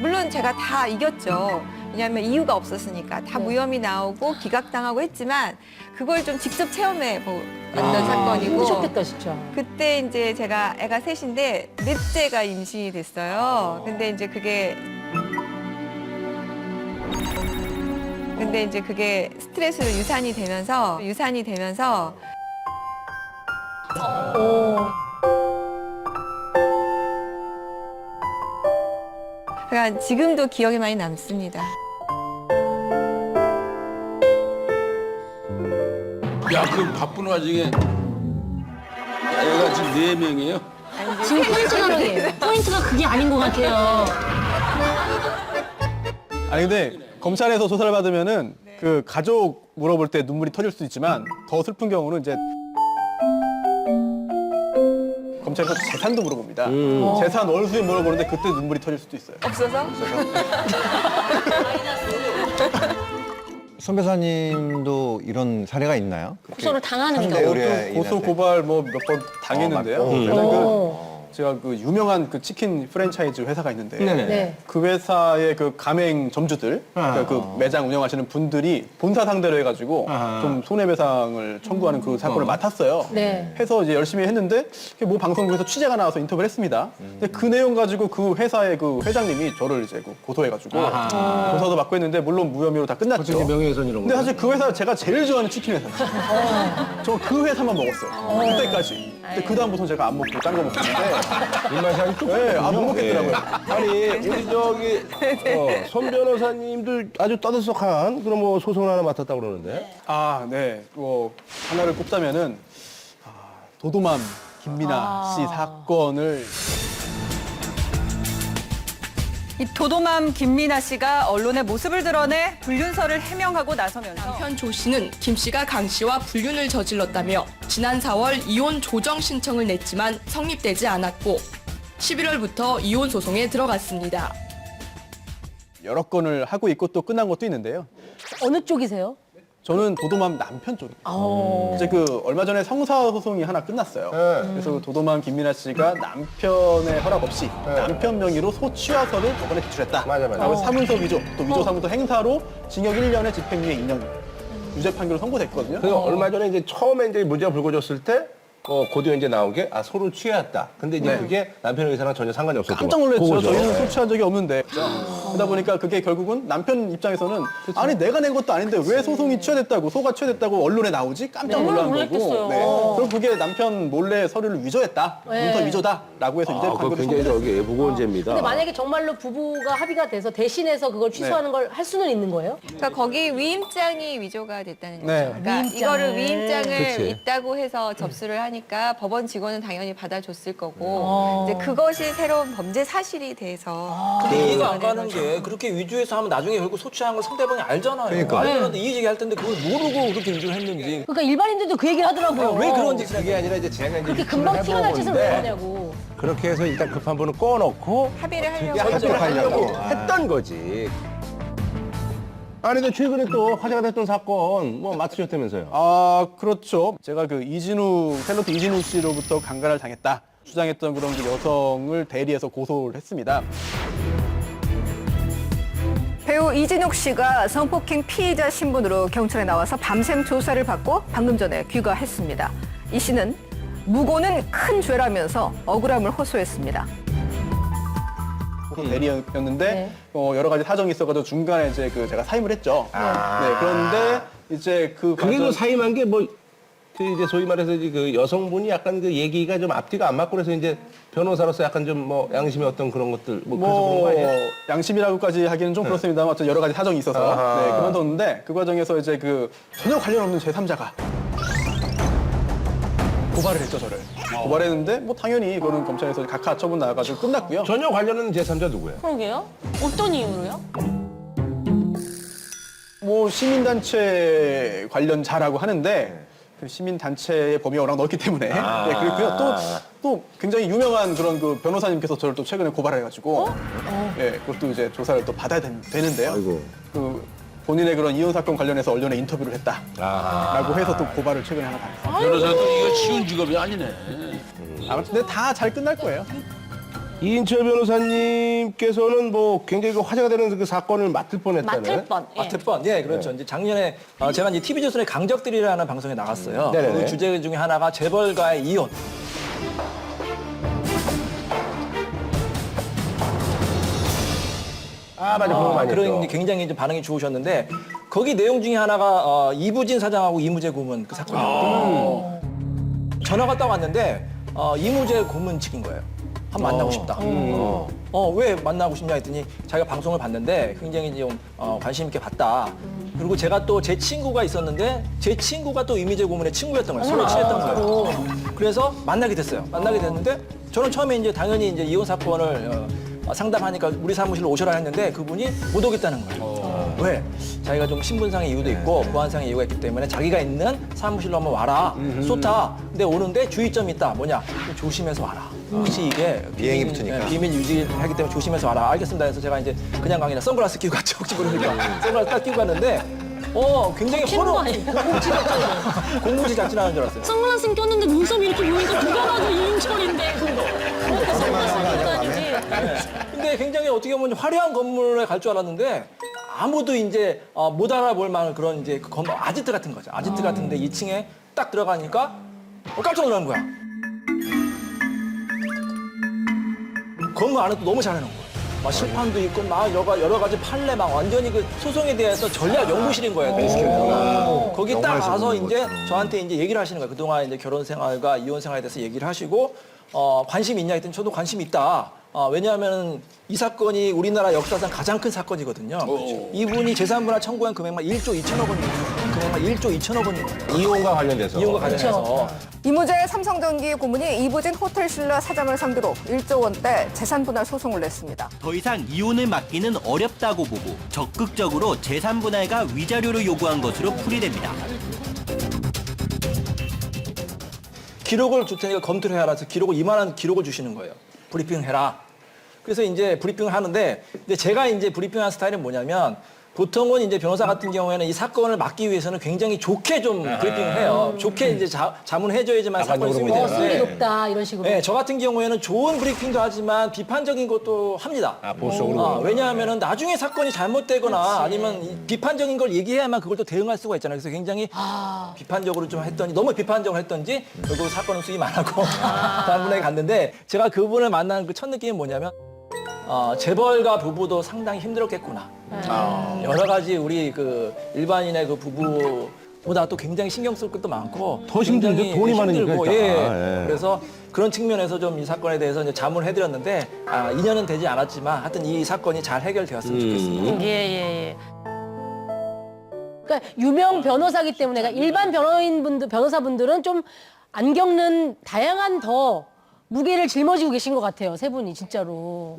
물론 제가 다 이겼죠. 왜냐하면 이유가 없었으니까 다 무혐의 나오고 기각당하고 했지만 그걸 좀 직접 체험해 봤던 사건이고. 힘드셨겠다 진짜. 그때 이제 제가 애가 셋인데 넷째가 임신됐어요. 근데 이제 그게 스트레스로 유산이 되면서 그러니까 지금도 기억에 많이 남습니다. 야, 그 바쁜 와중에 애가 지금 4명이에요? 지금 포인트가 그게 아닌 것 같아요. 아니 근데 검찰에서 조사를 받으면은 그 가족 물어볼 때 눈물이 터질 수도 있지만 더 슬픈 경우는 이제 검찰에서 재산도 물어봅니다. 재산 월수에 물어보는데 그때 눈물이 터질 수도 있어요. 없어서? 손 변호사님도 이런 사례가 있나요? 고소를 당하는 상대 경우. 의뢰인한테. 고소 고발 뭐 몇 번 당했는데요. 그래서 제가 그 유명한 그 치킨 프랜차이즈 회사가 있는데 네. 그 회사의 그 가맹 점주들 그러니까 그 매장 운영하시는 분들이 본사 상대로 해가지고 좀 손해배상을 청구하는 그 사건을 맡았어요. 네. 해서 이제 열심히 했는데 뭐 방송국에서 취재가 나와서 인터뷰를 했습니다. 근데 그 내용 가지고 그 회사의 그 회장님이 저를 이제 고소해가지고 조사도 받고 했는데 물론 무혐의로 다 끝났죠. 명예훼손 이런 근데 사실 그 회사 제가 제일 좋아하는 치킨 회사예요. 저 그 회사만 먹었어요. 그때까지. 근데 그 다음부터는 제가 안 먹고 딴 거 먹었는데 입맛이 아주 네, 안 먹겠더라고요. 아니 우리 손 변호사님들 아주 떠들썩한 그런 뭐 소송을 하나 맡았다고 그러는데. 아, 네. 하나를 꼽자면은 도도맘 김민아 씨 사건을 이 도도맘 김민아 씨가 언론의 모습을 드러내 불륜설을 해명하고 나서면서 남편 조 씨는 김 씨가 강 씨와 불륜을 저질렀다며 지난 4월 이혼 조정 신청을 냈지만 성립되지 않았고 11월부터 이혼 소송에 들어갔습니다. 여러 건을 하고 있고 또 끝난 것도 있는데요. 어느 쪽이세요? 저는 도도맘 남편 쪽이에요. 이제 그 얼마 전에 성사 소송이 하나 끝났어요. 그래서 그 도도맘 김민아 씨가 남편의 허락 없이 남편 명의로 소취화서를 법원에 제출했다. 맞아. 그리고 사문서 위조, 또 위조 사문서 행사로 징역 1년에 집행유예 2년 유죄 판결을 선고됐거든요. 그래서 얼마 전에 이제 처음에 이제 문제가 불거졌을 때 고디오 이제 나온 게 서로 취해왔다. 근데 이제 그게 남편의 의사랑 전혀 상관이 없었던 깜짝 놀랐죠. 그거죠. 저희는 술 취한 적이 없는데. 그러다 보니까 그게 결국은 남편 입장에서는 아니 내가 낸 것도 아닌데 왜 소송이 취하됐다고 소가 취하됐다고 언론에 나오지? 깜짝 놀란 거고. 놀랐겠어요. 그럼 그게 남편 몰래 서류를 위조했다. 문서 위조다라고 해서 유죄 그거 판결을 굉장히 선고했어요. 무거운 죄입니다. 근데 만약에 정말로 부부가 합의가 돼서 대신해서 그걸 취소하는 걸 할 수는 있는 거예요? 그러니까 거기 위임장이 위조가 됐다는 거죠. 네. 그러니까 위임장을. 이거를 위임장을 그치. 있다고 해서 접수를 하니까 법원 직원은 당연히 받아줬을 거고 이제 그것이 새로운 범죄 사실이 돼서 근데 이해가 안 가는 게 그렇게 위조해서 하면 나중에 결국 소취한 걸 상대방이 알잖아요. 그러니까. 알면은 이의제기 할 텐데 그걸 모르고 그렇게 위조를 했는지. 그러니까 일반인들도 그 얘기를 하더라고요. 왜 그런 짓을 그게 아니라 이제 제가 이제 그렇게 유추를 금방 티가 날 짓을 왜 해보건데 하냐고. 그렇게 해서 일단 급한 분은 꺼놓고 합의를 하려고 그게 합의를 하려고 했던 거지. 아니 근데 최근에 또 화제가 됐던 사건 뭐 맡으셨다면서요? 아 그렇죠. 제가 그 탤런트 이진우 씨로부터 강간을 당했다 주장했던 그런 그 여성을 대리해서 고소를 했습니다. 배우 이진욱 씨가 성폭행 피의자 신분으로 경찰에 나와서 밤샘 조사를 받고 방금 전에 귀가했습니다. 이 씨는 무고는 큰 죄라면서 억울함을 호소했습니다. 대리였는데 여러 가지 사정이 있어가지고 중간에 이제 그 제가 사임을 했죠. 네, 그런데 이제 그 그게 과정- 그 사임한 게 뭐 이제 소위 말해서 이제 그 여성분이 약간 그 얘기가 좀 앞뒤가 안 맞고 그래서 이제 변호사로서 약간 좀 뭐 양심의 어떤 그런 것들 뭐 그래서 그런 거 아니에요? 양심이라고까지 하기는 좀 그렇습니다만 어떤 여러 가지 사정이 있어서 아하. 네, 그만뒀는데 그 과정에서 이제 그 전혀 관련 없는 제3자가 고발을 했죠 저를. 고발했는데 뭐 당연히 이거는 검찰에서 각하 처분 나와가지고 끝났고요. 전혀 관련은 제3자 누구예요? 그러게요. 어떤 이유로요? 뭐 시민단체 관련자라고 하는데 그 시민단체의 범위가 워낙 넓기 때문에 네, 그렇고요. 또 굉장히 유명한 그런 그 변호사님께서 저를 또 최근에 고발을 해가지고 네, 그것도 이제 조사를 또 받아야 되는데요. 아이고. 그 본인의 그런 이혼 사건 관련해서 언론에 인터뷰를 했다라고 해서 또 고발을 최근에 하나 당했어요. 변호사도 이거 쉬운 직업이 아니네. 근데 다 잘 끝날 거예요. 이인철 변호사님께서는 뭐 굉장히 그 화제가 되는 그 사건을 맡을 뻔했다는. 맡을 뻔. 예. 맡을 뻔. 예, 그렇죠. 이제 작년에 제가 이제 TV조선의 강적들이라는 방송에 나갔어요. 네네네. 그 주제 중에 하나가 재벌가의 이혼. 아 맞아, 그런 거 많이 그런 했죠. 이제 굉장히 이제 반응이 좋으셨는데 거기 내용 중에 하나가 이부진 사장하고 이무재 고문 그 사건이었거든요. 전화가 딱 왔는데 이무재 고문 측인 거예요. 한번 만나고 싶다. 왜 만나고 싶냐 했더니 자기가 방송을 봤는데 굉장히 좀 관심 있게 봤다. 그리고 제가 또 제 친구가 있었는데 제 친구가 또 이무재 고문의 친구였던 거예요. 서로 친했던 거예요. 그래서 만나게 됐어요. 만나게 됐는데 저는 처음에 이제 당연히 이제 이혼 사건을 상담하니까 우리 사무실로 오셔라 했는데 그분이 못 오겠다는 거예요. 왜? 자기가 좀 신분상의 이유도 있고 보안상의 이유가 있기 때문에 자기가 있는 사무실로 한번 와라. 좋다. 근데 오는데 주의점이 있다. 뭐냐? 좀 조심해서 와라. 혹시 이게 비행이 붙으니까. 비밀 유지하기 때문에 조심해서 와라. 알겠습니다. 해서 제가 이제 그냥 가 아니라 선글라스 끼고 갔죠. 혹시 모르니까. 선글라스 딱 끼고 갔는데 굉장히 키는 거 아니에요? 공무지 작진하는 줄 알았어요. 선글라스 꼈는데 눈썹이 이렇게 보니까 누가 봐도 이인철인데. 그렇게 선글라스 껴도 아니지. 근데 굉장히 어떻게 보면 화려한 건물에 갈 줄 알았는데 아무도 이제 못 알아볼 만한 그런 이제 그 건물 아지트 같은 거죠. 아지트 같은데 2층에 딱 들어가니까 깜짝 놀란 거야. 건물 안에 또 너무 잘해놓은 거야. 막 실판도 있고 막 여러 가지 판례 막 완전히 그 소송에 대해서 전략 연구실인 거예요. 베이스캠프가. 거기 딱 가서 이제 저한테 이제 얘기를 하시는 거예요. 그동안 이제 결혼 생활과 이혼 생활에 대해서 얘기를 하시고 관심이 있냐 했더니 저도 관심이 있다. 왜냐하면 이 사건이 우리나라 역사상 가장 큰 사건이거든요. 이분이 재산분할 청구한 금액만 1조 2천억 원이거든요. 금액만 1조 2천억 원이거든요. 이혼과 관련돼서. 이혼과 관련해서. 이무재 삼성전기 고문이 이부진 호텔신라 사장을 상대로 1조 원대 재산분할 소송을 냈습니다. 더 이상 이혼을 막기는 어렵다고 보고 적극적으로 재산분할과 위자료를 요구한 것으로 풀이됩니다. 기록을 줄 테니까 검토를 해라. 그래서 기록을 이만한 기록을 주시는 거예요. 브리핑을 해라. 그래서 이제 브리핑을 하는데 근데 제가 이제 브리핑하는 스타일은 뭐냐면 보통은 이제 변호사 같은 경우에는 이 사건을 막기 위해서는 굉장히 좋게 좀 브리핑을 해요. 좋게 이제 자문해줘야지만 사건이 승인이 되는데. 승리 높다 이런 식으로. 네, 저 같은 경우에는 좋은 브리핑도 하지만 비판적인 것도 합니다. 보수적으로. 왜냐하면은 나중에 사건이 잘못되거나 아니면 비판적인 걸 얘기해야만 그걸 또 대응할 수가 있잖아요. 그래서 굉장히 비판적으로 좀 했더니 너무 비판적으로 했던지 결국 사건은 수임 안 하고 다른 분에게 갔는데 제가 그분을 만난 그 첫 느낌이 뭐냐면 재벌가 부부도 상당히 힘들었겠구나. 여러 가지 우리 그 일반인의 그 부부보다 또 굉장히 신경 쓸 것도 많고 더 힘들죠. 굉장히 돈이 많으니까 힘들고, 일단. 예. 그래서 그런 측면에서 좀 이 사건에 대해서 이제 자문을 해드렸는데 2년은 되지 않았지만 하여튼 이 사건이 잘 해결되었으면 좋겠습니다. 예. 그러니까 유명 변호사기 때문에 그러니까 일반 변호사분들은 좀 안 겪는 다양한 더 무게를 짊어지고 계신 것 같아요. 세 분이 진짜로.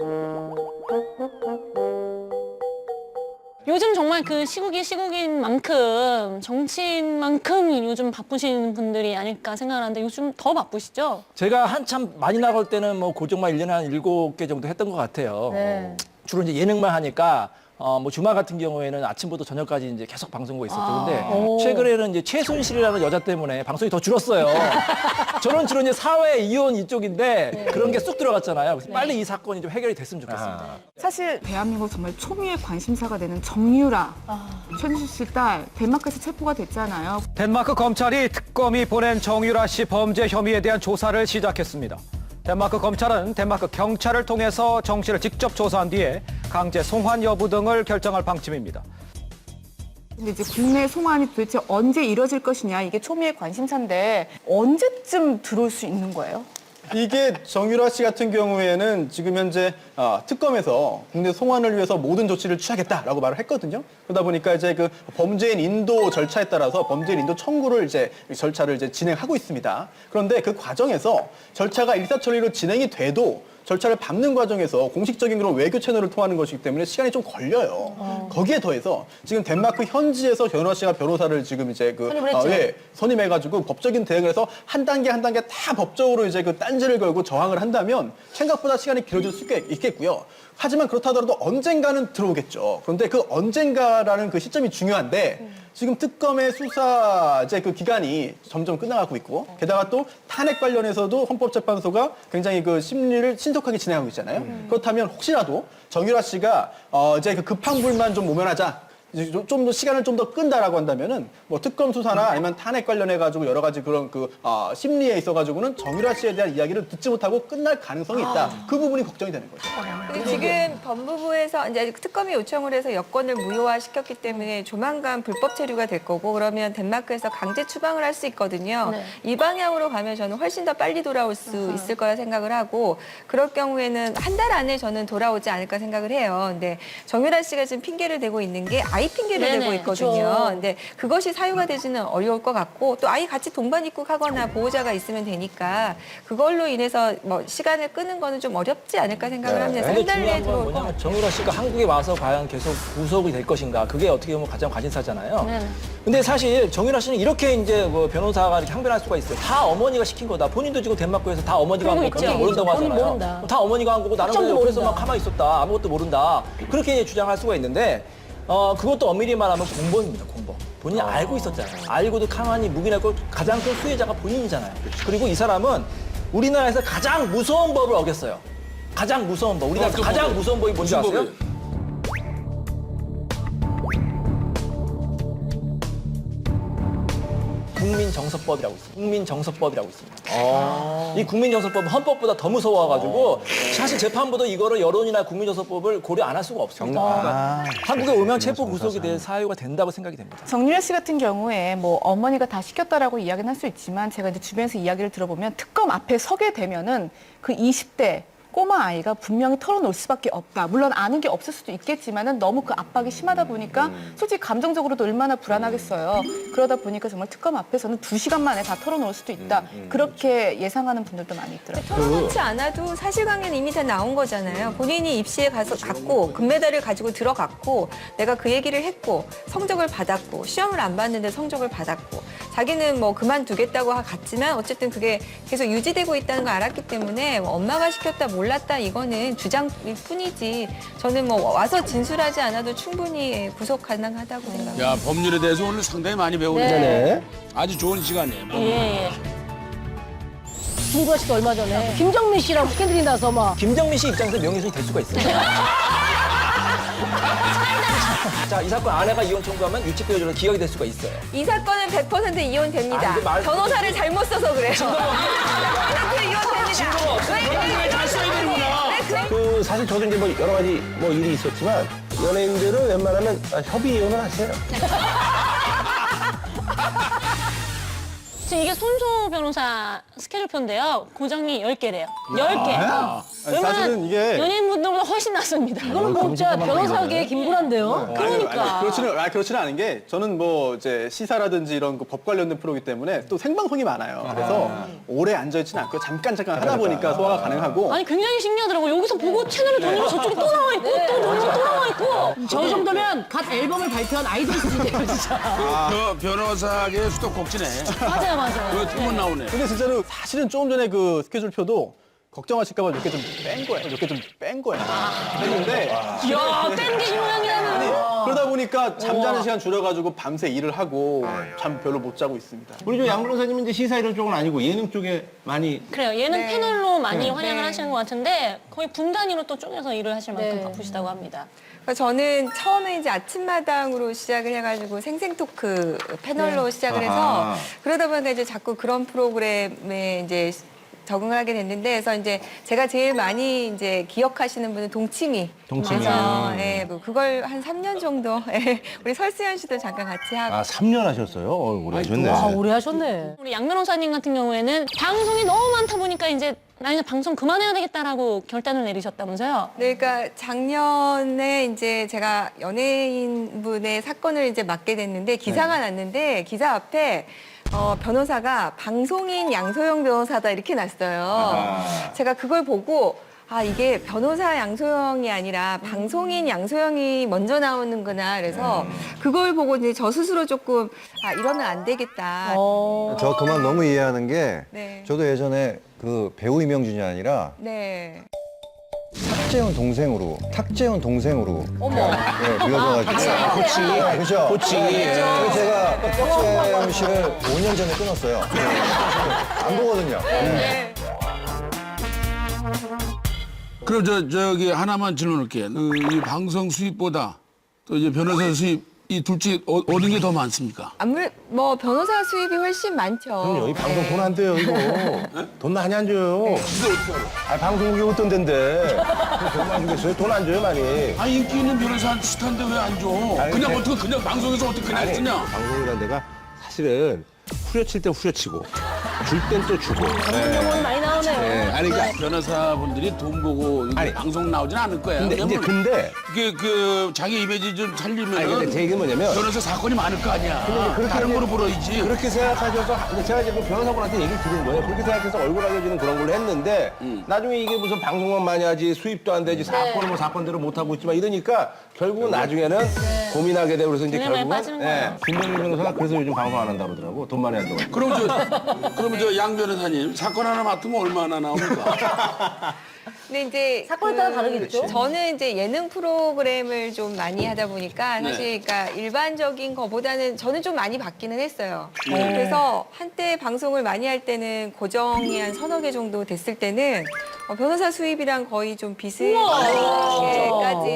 요즘 정말 그 시국인 만큼 정치인만큼 요즘 바쁘신 분들이 아닐까 생각하는데 요즘 더 바쁘시죠? 제가 한참 많이 나갈 때는 뭐 고정만 1년에 한 7개 정도 했던 것 같아요. 네. 주로 이제 예능만 하니까 뭐 주말 같은 경우에는 아침부터 저녁까지 이제 계속 방송국에 있었죠. 근데 최근에는 이제 최순실이라는 여자 때문에 방송이 더 줄었어요. 저는 주로 이제 사회 이혼 이쪽인데 그런 게 쑥 들어갔잖아요. 그래서 빨리 이 사건이 좀 해결이 됐으면 좋겠습니다. 사실 대한민국 정말 초미의 관심사가 되는 정유라 최순실 딸 덴마크에서 체포가 됐잖아요. 덴마크 검찰이 특검이 보낸 정유라 씨 범죄 혐의에 대한 조사를 시작했습니다. 덴마크 검찰은 덴마크 경찰을 통해서 정 씨를 직접 조사한 뒤에 강제 송환 여부 등을 결정할 방침입니다. 근데 이제 국내 송환이 도대체 언제 이뤄질 것이냐 이게 초미의 관심사인데 언제쯤 들어올 수 있는 거예요? 이게 정유라 씨 같은 경우에는 지금 현재 특검에서 국내 송환을 위해서 모든 조치를 취하겠다라고 말을 했거든요. 그러다 보니까 이제 그 범죄인 인도 절차에 따라서 범죄인 인도 청구를 이제 절차를 이제 진행하고 있습니다. 그런데 그 과정에서 절차가 일사천리로 진행이 돼도 절차를 밟는 과정에서 공식적인 그런 외교 채널을 통하는 것이기 때문에 시간이 좀 걸려요. 거기에 더해서 지금 덴마크 현지에서 변호사 씨가 변호사를 지금 이제 선임을 했죠. 선임해가지고 법적인 대응을 해서 한 단계 다 법적으로 이제 그 딴지를 걸고 저항을 한다면 생각보다 시간이 길어질 수 있겠고요. 하지만 그렇다 하더라도 언젠가는 들어오겠죠. 그런데 그 언젠가라는 그 시점이 중요한데 지금 특검의 수사 이제 그 기간이 점점 끝나가고 있고 게다가 또 탄핵 관련해서도 헌법재판소가 굉장히 그 심리를 신속하게 진행하고 있잖아요. 그렇다면 혹시라도 정유라 씨가 이제 그 급한 불만 좀 모면하자. 좀 더 시간을 좀 더 끈다라고 한다면은 뭐 특검 수사나 아니면 탄핵 관련해 가지고 여러 가지 그런 심리에 있어 가지고는 정유라 씨에 대한 이야기를 듣지 못하고 끝날 가능성이 있다. 그 부분이 걱정이 되는 거죠. 근데 지금 법무부에서 이제 특검이 요청을 해서 여권을 무효화시켰기 때문에 조만간 불법 체류가 될 거고 그러면 덴마크에서 강제 추방을 할 수 있거든요. 네. 이 방향으로 가면 저는 훨씬 더 빨리 돌아올 수 있을 거라 생각을 하고 그럴 경우에는 한 달 안에 저는 돌아오지 않을까 생각을 해요. 근데 정유라 씨가 지금 핑계를 대고 있는 게 아이 핑계를 네네, 대고 있거든요. 그쵸. 근데 그것이 사유가 되지는 어려울 것 같고 또 아이 같이 동반 입국하거나 보호자가 있으면 되니까 그걸로 인해서 뭐 시간을 끄는 거는 좀 어렵지 않을까 생각을 합니다. 근데 한 달 내에 중요한 건 들어올 것 뭐냐면 정유라 씨가 한국에 와서 과연 계속 구속이 될 것인가 그게 어떻게 보면 가장 관심사잖아요. 네. 근데 사실 정유라 씨는 이렇게 이제 뭐 변호사가 이렇게 항변할 수가 있어요. 다 어머니가 시킨 거다. 본인도 지금 덴마크에서 다 어머니가 한 그러고 거 그렇게 있죠. 모른다고 본인 하잖아요. 모른다. 다 어머니가 한 거고 나는 확정도 그냥 옆에서 모른다. 막 가만히 있었다. 아무것도 모른다. 그렇게 주장할 수가 있는데 그것도 엄밀히 말하면 공범입니다. 공범. 본인이 알고 있었잖아요. 알고도 가만히 묵인했고 가장 큰 수혜자가 본인이잖아요. 그리고 이 사람은 우리나라에서 가장 무서운 법을 어겼어요. 가장 무서운 법. 우리나라 어떤 가장 법이에요? 무서운 법이 뭔지 무슨 아세요? 법이에요? 국민정서법이라고 있습니다. 국민정서법이라고 있습니다. 이 국민정서법은 헌법보다 더 무서워가지고 사실 재판부도 이거를 여론이나 국민정서법을 고려 안 할 수가 없습니다. 그러니까 한국에 오면 체포 구속이 될 사유가 된다고 생각이 됩니다. 정유라 씨 같은 경우에 뭐 어머니가 다 시켰다라고 이야기는 할 수 있지만 제가 이제 주변에서 이야기를 들어보면 특검 앞에 서게 되면은 그 20대 꼬마 아이가 분명히 털어놓을 수밖에 없다. 물론 아는 게 없을 수도 있겠지만은 너무 그 압박이 심하다 보니까 솔직히 감정적으로도 얼마나 불안하겠어요. 그러다 보니까 정말 특검 앞에서는 2시간 만에 다 털어놓을 수도 있다. 그렇게 예상하는 분들도 많이 있더라고요. 털어놓지 않아도 사실관계는 이미 다 나온 거잖아요. 본인이 입시에 가서 갔고 금메달을 가지고 들어갔고 내가 그 얘기를 했고 성적을 받았고 시험을 안 봤는데 성적을 받았고 자기는 뭐 그만두겠다고 갔지만 어쨌든 그게 계속 유지되고 있다는 걸 알았기 때문에 뭐 엄마가 시켰다 몰랐다 이거는 주장일 뿐이지 저는 뭐 와서 진술하지 않아도 충분히 구속 가능하다고 생각합니다. 야, 법률에 대해서 오늘 상당히 많이 배우네. 네. 아주 좋은 시간이에요. 예, 예. 김구라 씨도 얼마 전에 김정민 씨랑 스캔들이 나서 막 김정민 씨 입장에서 명예훼손이 될 수가 있어요. 자, 이 사건 아내가 이혼 청구하면 유치비워줘서 기각이 될 수가 있어요. 이 사건은 100% 이혼됩니다. 아, 근데 변호사를 잘못 써서 그래요. 100% 이혼됩니다. 증거가 없어요. 법률에 다 써야 되는구나. 사실 저도 이제 뭐 여러 가지 뭐 일이 있었지만 연예인들은 웬만하면 협의 이혼을 하세요. 지금 이게 손소 변호사 스케줄표인데요. 고정이 10개래요. 10개. 사실은 이게 연예인분들보다 훨씬 낫습니다. 이거는 뭐 진짜 변호사계의 김구라인데요. 그러니까. 그렇지는 않은 게 저는 뭐 이제 시사라든지 이런 그 법 관련된 프로기 때문에 또 생방송이 많아요. 그래서 오래 앉아있지는 않고 잠깐 하다 보니까 소화가 가능하고 아니 굉장히 신기하더라고요. 여기서 보고 채널을 돌리면 저쪽에 또 나와 있고 또 돌리면 또 나와 있고. 저 정도면 갓 앨범을 발표한 아이돌 수준이에요, 진짜. 변호사계 수도꼭지네. 맞아요. 왜 두번 나오네. 근데 진짜로 사실은 조금 전에 그 스케줄표도 걱정하실까 봐 몇 개 좀 뺀 거예요. 몇 개 좀 뺀 거예요. 했는데 이야, 뺀 게 이 모양이라면. 그러다 보니까 잠자는 시간 줄여가지고 밤새 일을 하고 잠 별로 못 자고 있습니다. 우리 양 변호사님은 이제 시사 이런 쪽은 아니고 예능 쪽에 많이 그래요. 얘는 네. 패널로 많이 환영을 네. 하시는 것 같은데 거의 분단위로 또 쪼개서 일을 하실 만큼 네. 바쁘시다고 합니다. 그러니까 저는 처음에 이제 아침마당으로 시작을 해가지고 생생 토크 패널로 시작을 해서 아하. 그러다 보니까 이제 자꾸 그런 프로그램에 이제 적응을 하게 됐는데 그래서 이제 제가 제일 많이 이제 기억하시는 분은 동치미. 그래서 예, 뭐 그걸 한 3년 정도 예, 우리 설수연 씨도 잠깐 같이 하고. 3년 하셨어요? 오래 하셨네. 아, 오래 하셨네. 우리 양 변호사님 같은 경우에는 방송이 너무 많다 보니까 이제 나 이제 방송 그만해야 되겠다라고 결단을 내리셨다면서요? 네, 그러니까 작년에 이제 제가 연예인분의 사건을 이제 맡게 됐는데 기사가 났는데 기사 앞에 변호사가 방송인 양소영 변호사다 이렇게 났어요. 제가 그걸 보고 아, 이게 변호사 양소영이 아니라 방송인 양소영이 먼저 나오는구나. 그래서 그걸 보고 이제 저 스스로 조금, 아, 이러면 안 되겠다. 저 그만 너무 이해하는 게 네. 저도 예전에 그 배우 이명준이 아니라 네. 탁재훈 동생으로 미워져가지고 코치. 그죠? 코치. 그래서 제가 탁재훈 씨를 5년 전에 끊었어요. 안 보거든요. 그럼 저기 하나만 질문할게. 이 방송 수입보다 또 이제 변호사 수입 이 둘째 어느 게 더 많습니까? 아무래도 뭐 변호사 수입이 훨씬 많죠. 그럼요. 이 방송 돈 안 돼요, 이거. 돈 많이 안 줘요. 아, 방송국이 어떤 데인데. 돈 많이 주겠어요? 돈 안 줘요, 많이. 아 인기 있는 변호사한테 스타인데 왜 안 줘? 아니, 그냥 근데- 어떻게 그냥 방송에서 어떻게 그냥 쓰냐? 방송이란 데가 사실은 후려칠 땐 후려치고, 줄 땐 또 주고. 경험이 많이 나오네요. 아니, 그러니까. 변호사분들이 돈 보고 여기 아니, 방송 나오진 않을 거야. 근데, 왜냐면 근데. 그 자기 이미지 좀 살리면 아니, 근데 제 얘기는 뭐냐면. 변호사 사건이 많을 거 아니야. 그렇게 다른 이제- 거로 벌어야지. 그렇게 생각하셔서 근데 제가 이제 그 변호사분한테 얘기를 들은 거예요. 그렇게 생각해서 얼굴 알려주는 그런 걸로 했는데 나중에 이게 무슨 방송만 많이 하지 수입도 안 되지 사건은 뭐 사건대로 못 하고 있지만 이러니까 결국은 나중에는 고민하게 되고 그래서 이제 딜레마에 빠지는 거예요. 김병민 변호사가 그래서 요즘 방송 안 한다고 그러더라고. 돈 많이 한다고. 그럼 저 양 변호사님 사건 하나 맡으면 얼마나 나옵니까? 근데 이제 사건에 따라 다르겠죠? 저는 이제 예능 프로그램을 좀 많이 하다 보니까 사실 그러니까 일반적인 거보다는 저는 좀 많이 받기는 했어요. 그래서 한때 방송을 많이 할 때는 고정이 한 서너 개 정도 됐을 때는 변호사 수입이랑 거의 좀 비슷하게까지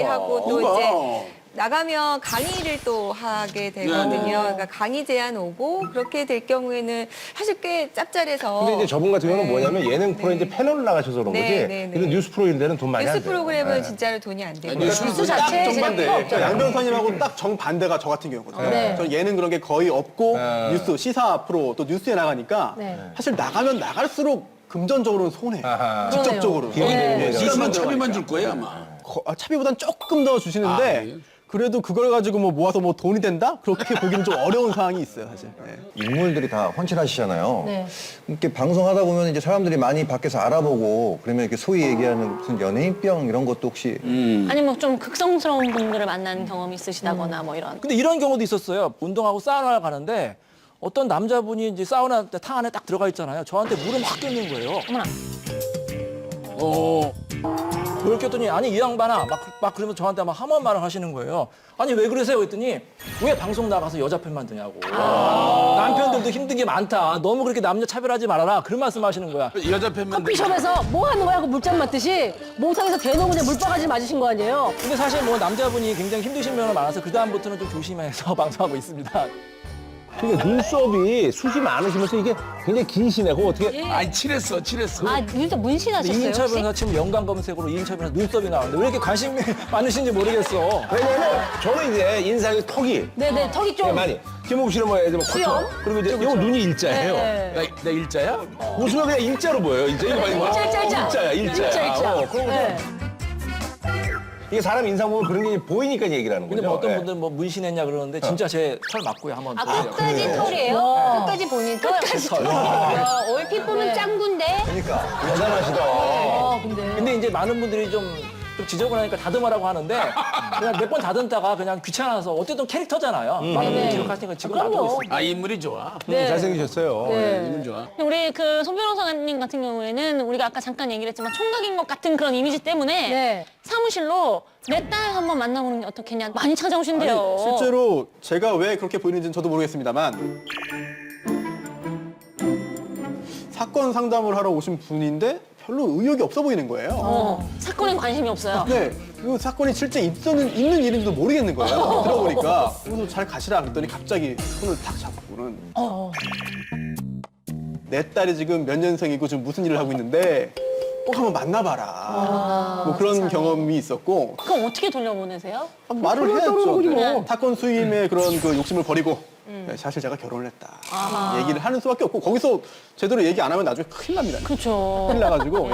하고 또 이제 나가면 강의를 또 하게 되거든요. 그러니까 강의 제안 오고 그렇게 될 경우에는 사실 꽤 짭짤해서. 근데 이제 저분 같은 경우는 뭐냐면 예능 프로에 이제 패널 나가셔서 그런 거지. 이런 뉴스 프로인 데는 돈 많이 안 뉴스 돼요. 프로그램은 진짜로 돈이 안 돼요. 뉴스 자체에 정반대. 양 변호사님하고 딱 정반대가 저 같은 경우거든요. 네. 저는 예능 그런 게 거의 없고 뉴스, 시사 프로 또 뉴스에 나가니까 네. 사실 나가면 나갈수록 금전적으로는 손해요. 아하. 직접적으로. 뉴스만 차비만 줄 거예요 아마. 차비보단 조금 더 주시는데 그래도 그걸 가지고 뭐 모아서 뭐 돈이 된다? 그렇게 보기는 좀 어려운 상황이 있어요, 사실. 네. 인물들이 다 헌칠하시잖아요. 네. 이렇게 방송하다 보면 이제 사람들이 많이 밖에서 알아보고 그러면 이렇게 소위 얘기하는 무슨 연예인병 이런 것도 혹시 아니 뭐 좀 극성스러운 분들을 만난 경험이 있으시다거나 뭐 이런. 근데 이런 경우도 있었어요. 운동하고 사우나를 가는데 어떤 남자분이 이제 사우나 탕 안에 딱 들어가 있잖아요. 저한테 물을 막 끓는 거예요. 어머나. 그렇게 했더니 아니 이 양반아 막 그러면서 저한테 막 험한 말을 하시는 거예요. 아니 왜 그러세요? 했더니 왜 방송 나가서 여자 편만 드냐고. 남편들도 힘든 게 많다. 너무 그렇게 남녀 차별하지 말아라. 그런 말씀하시는 거야. 여자 팬만 커피숍에서 뭐 하는 거야? 하고 물잔 맞듯이 몽상에서 대놓고 그냥 물바가지 맞으신 거 아니에요? 근데 사실 뭐 남자분이 굉장히 힘드신 면이 많아서 그 다음부터는 좀 조심해서 방송하고 있습니다. 그러니까 눈썹이 숱이 많으시면서 이게 굉장히 긴시네. 그거 어떻게. 아니 칠했어. 아, 진짜 문신하셨어요 이인철 혹시? 변호사 치면 연관 검색으로 이인철 변호사 눈썹이 나오는데 왜 이렇게 관심이 많으신지 모르겠어. 왜냐면 저는 이제 인상이 턱이. 네네, 턱이 좀. 많이. 김옥 씨는 뭐 예를 들면 코털. 그리고 이제 요 눈이 일자예요. 네. 나 일자야? 웃으면 그냥 일자로 보여요. 일자. 이거 봐, 이거 봐. 일자. 일자야. 그럼 네. 이게 사람 인상 보면 그런 게 보이니까 얘기를 하는 거죠. 근데 뭐 어떤 예. 분들 뭐 문신했냐 그러는데 진짜 제 털 맞고요. 한번 아, 보세요. 끝까지 털이에요? 끝까지 본인 털? 끝까지 털. 얼핏 보면 짱구인데? 그러니까 대단하시다. 근데 이제 많은 분들이 좀 지저분하니까 다듬으라고 하는데 그냥 몇 번 다듬다가 그냥 귀찮아서 어쨌든 캐릭터잖아요. 많은 분들이 기억하시니까 지금 놔두고 있습니다. 아 인물이 좋아. 잘생기셨어요. 인물 좋아. 우리 그 손 변호사님 같은 경우에는 우리가 아까 잠깐 얘기를 했지만 총각인 것 같은 그런 이미지 때문에 네. 사무실로 몇 달에 한 번 만나보는 게 어떻겠냐 많이 찾아오신대요. 아니, 실제로 제가 왜 그렇게 보이는지는 저도 모르겠습니다만 사건 상담을 하러 오신 분인데 별로 의욕이 없어 보이는 거예요. 사건엔 관심이 없어요. 네, 그 사건이 실제 있는 일인지도 모르겠는 거예요. 들어보니까 그래서 잘 가시라 그랬더니 갑자기 손을 탁 잡고는 내 딸이 지금 몇 년생이고 지금 무슨 일을 하고 있는데 꼭 한번 만나봐라. 뭐 그런 경험이 있었고 그럼 어떻게 돌려보내세요? 말을 해야죠. 거지 뭐. 네. 사건 수임의 그런 그 욕심을 버리고 네, 사실 제가 결혼을 했다. 얘기를 하는 수밖에 없고 거기서 제대로 얘기 안 하면 나중에 큰일 납니다. 그렇죠. 큰일 나가지고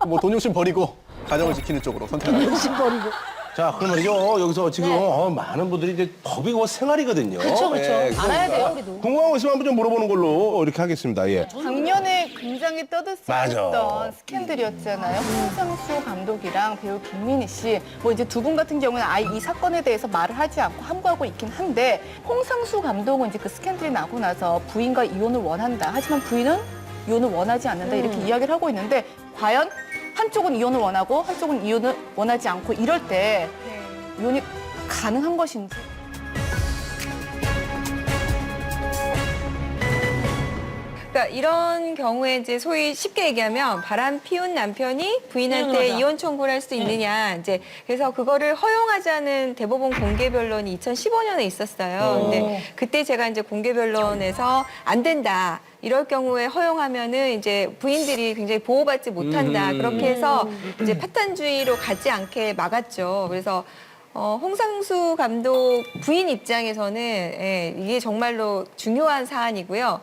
뭐 돈 욕심 버리고 가정을 지키는 쪽으로 선택하고. 욕심 버리고. 자, 그럼 말이죠. 여기서 지금 많은 분들이 이제 법이 생활이거든요. 그렇죠. 그래서 알아야 돼요, 우리도. 궁금한 거 있으면 한번 좀 물어보는 걸로 이렇게 하겠습니다. 예. 작년에 굉장히 맞아. 떠들썩했던 스캔들이었잖아요. 홍상수 감독이랑 배우 김민희 씨, 뭐 이제 두 분 같은 경우는 아예 이 사건에 대해서 말을 하지 않고 함구하고 있긴 한데 홍상수 감독은 이제 그 스캔들이 나고 나서 부인과 이혼을 원한다. 하지만 부인은 이혼을 원하지 않는다 이렇게 이야기를 하고 있는데 과연 한쪽은 이혼을 원하고 한쪽은 이혼을 원하지 않고 이럴 때 이혼이 가능한 것인지. 그러니까 이런 경우에 이제 소위 쉽게 얘기하면 바람 피운 남편이 부인한테 이혼 청구를 할 수 있느냐. 이제 그래서 그거를 허용하자는 대법원 공개 변론이 2015년에 있었어요. 근데 그때 제가 이제 공개 변론에서 안 된다. 이럴 경우에 허용하면은 이제 부인들이 굉장히 보호받지 못한다. 그렇게 해서 이제 파탄주의로 가지 않게 막았죠. 그래서 홍상수 감독 부인 입장에서는 이게 정말로 중요한 사안이고요.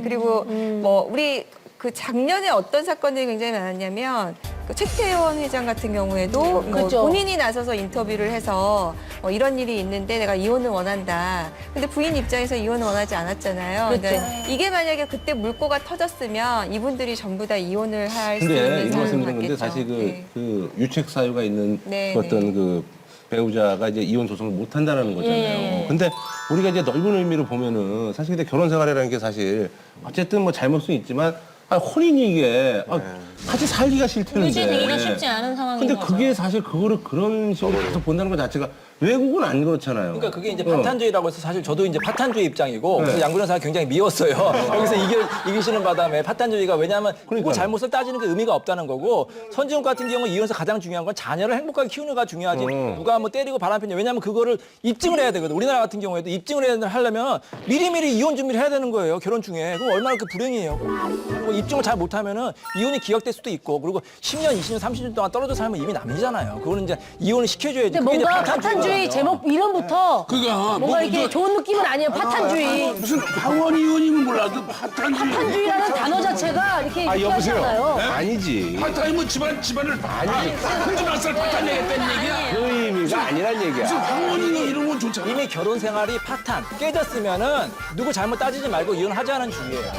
그리고 뭐 우리 그 작년에 어떤 사건들이 굉장히 많았냐면 그 최태원 회장 같은 경우에도 뭐 그렇죠. 본인이 나서서 인터뷰를 해서 이런 일이 있는데 내가 이혼을 원한다. 근데 부인 입장에서 이혼을 원하지 않았잖아요. 그렇죠. 그러니까 이게 만약에 그때 물꼬가 터졌으면 이분들이 전부 다 이혼을 할 수 근데 있는 이 상황을 말씀드린 건데 받겠죠. 사실 네. 그 유책 사유가 있는 네, 그 어떤 그 배우자가 이제 이혼 소송을 못 한다는 거잖아요. 예. 근데 우리가 이제 넓은 의미로 보면은 사실 근데 결혼 생활이라는 게 사실 어쨌든 뭐 잘못은 있지만 혼인이 이게 같이 살기가 싫다는데. 유지되기가 쉽지 않은 상황인 근데 거죠. 그게 사실 그거를 그런 식으로 계속 본다는 것 자체가 외국은 안 그렇잖아요. 그러니까 그게 이제 파탄주의라고 해서 사실 저도 이제 파탄주의 입장이고 네. 그래서 양 변호사가 굉장히 미웠어요. 여기서 이기시는 바람에 파탄주의가 왜냐하면 그 잘못을 따지는 게 의미가 없다는 거고 선지훈 같은 경우 이혼에서 가장 중요한 건 자녀를 행복하게 키우는가 중요하지 누가 뭐 때리고 바람피냐 왜냐하면 그거를 입증을 해야 되거든. 우리나라 같은 경우에도 입증을 하려면 미리미리 이혼 준비를 해야 되는 거예요. 결혼 중에. 그럼 얼마나 그 불행이에요. 그리고 입증을 잘 못하면은 이혼이 기각될 수도 있고 그리고 10년, 20년, 30년 동안 떨어져 살면 이미 남이잖아요. 그거는 이제 이혼을 시켜줘야지. 근데 그게 이제 뭔가 파탄주의거든요. 파탄주의 제목 이름부터 그러니까 뭔가 이렇게 좋은 느낌은 아니에요. 파탄주의. 무슨 강원 이혼이면 몰라도 파탄주의. 파탄주의라는 단어 자체가 이렇게 희한하잖아요. 아니지. 파탄이면 집안을 아니지. 큰집안살 파탄 내겠다는 얘기야. 그 의미가 아니란 얘기야. 무슨 강원 이혼 이런 건 좋잖아. 이미 결혼 생활이 파탄 깨졌으면은 누구 잘못 따지지 말고 이혼하자는 주의예요.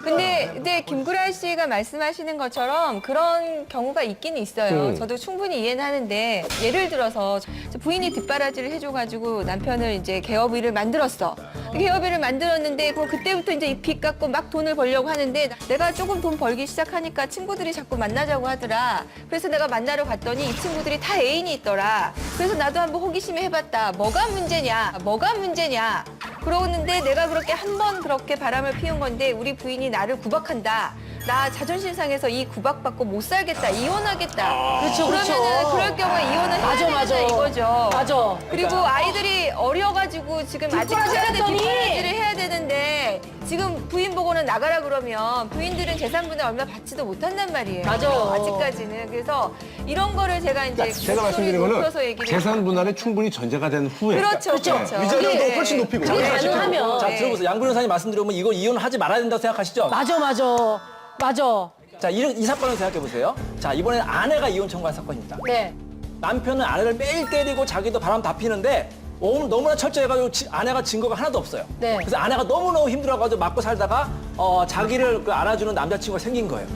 근데 김구라 씨가 말씀하시는 것처럼 그런 경우가 있긴 있어요. 저도 충분히 이해는 하는데 예를 들어서 부인이 뒷바라지를 해줘가지고 남편을 이제 개업일을 만들었어. 개업일을 만들었는데 그때부터 이제 빚 갚고 막 돈을 벌려고 하는데 내가 조금 돈 벌기 시작하니까 친구들이 자꾸 만나자고 하더라. 그래서 내가 만나러 갔더니 이 친구들이 다 애인이 있더라. 그래서 나도 한번 호기심에 해봤다. 뭐가 문제냐? 그러는데 내가 그렇게 한 번 그렇게 바람을 피운 건데 우리 부인이 나를 구박한다. 나 자존심 상해서 이 구박받고 못 살겠다. 이혼하겠다. 그렇죠, 그렇죠. 그러면은 그럴 경우에 이혼을 해야 되겠다 이거죠. 맞아. 그리고 아이들이 어려가지고 지금 아직 뒷바라지했더니. 뒷바라지를 해야 되는데 지금 부인 보고는 나가라 그러면 부인들은 재산분할 얼마 받지도 못한단 말이에요. 맞아. 아직까지는. 그래서 이런 거를 제가 이제 제가 말씀드린 높여서 거는 얘기를 재산 분할이 충분히 전제가 된 후에. 그렇죠. 위자료도 네. 훨씬 높이고. 그게 가능하면. 자, 들어보세요. 양 변호사님 말씀드려보면 이거 이혼하지 말아야 된다고 생각하시죠? 맞아. 자, 이 사건을 생각해 보세요. 자, 이번엔 아내가 이혼 청구한 사건입니다. 네. 남편은 아내를 매일 때리고 자기도 바람 다 피는데 너무나 철저해가지고 아내가 증거가 하나도 없어요. 네. 그래서 아내가 너무너무 힘들어가지고 맞고 살다가 자기를 알아주는 남자친구가 생긴 거예요.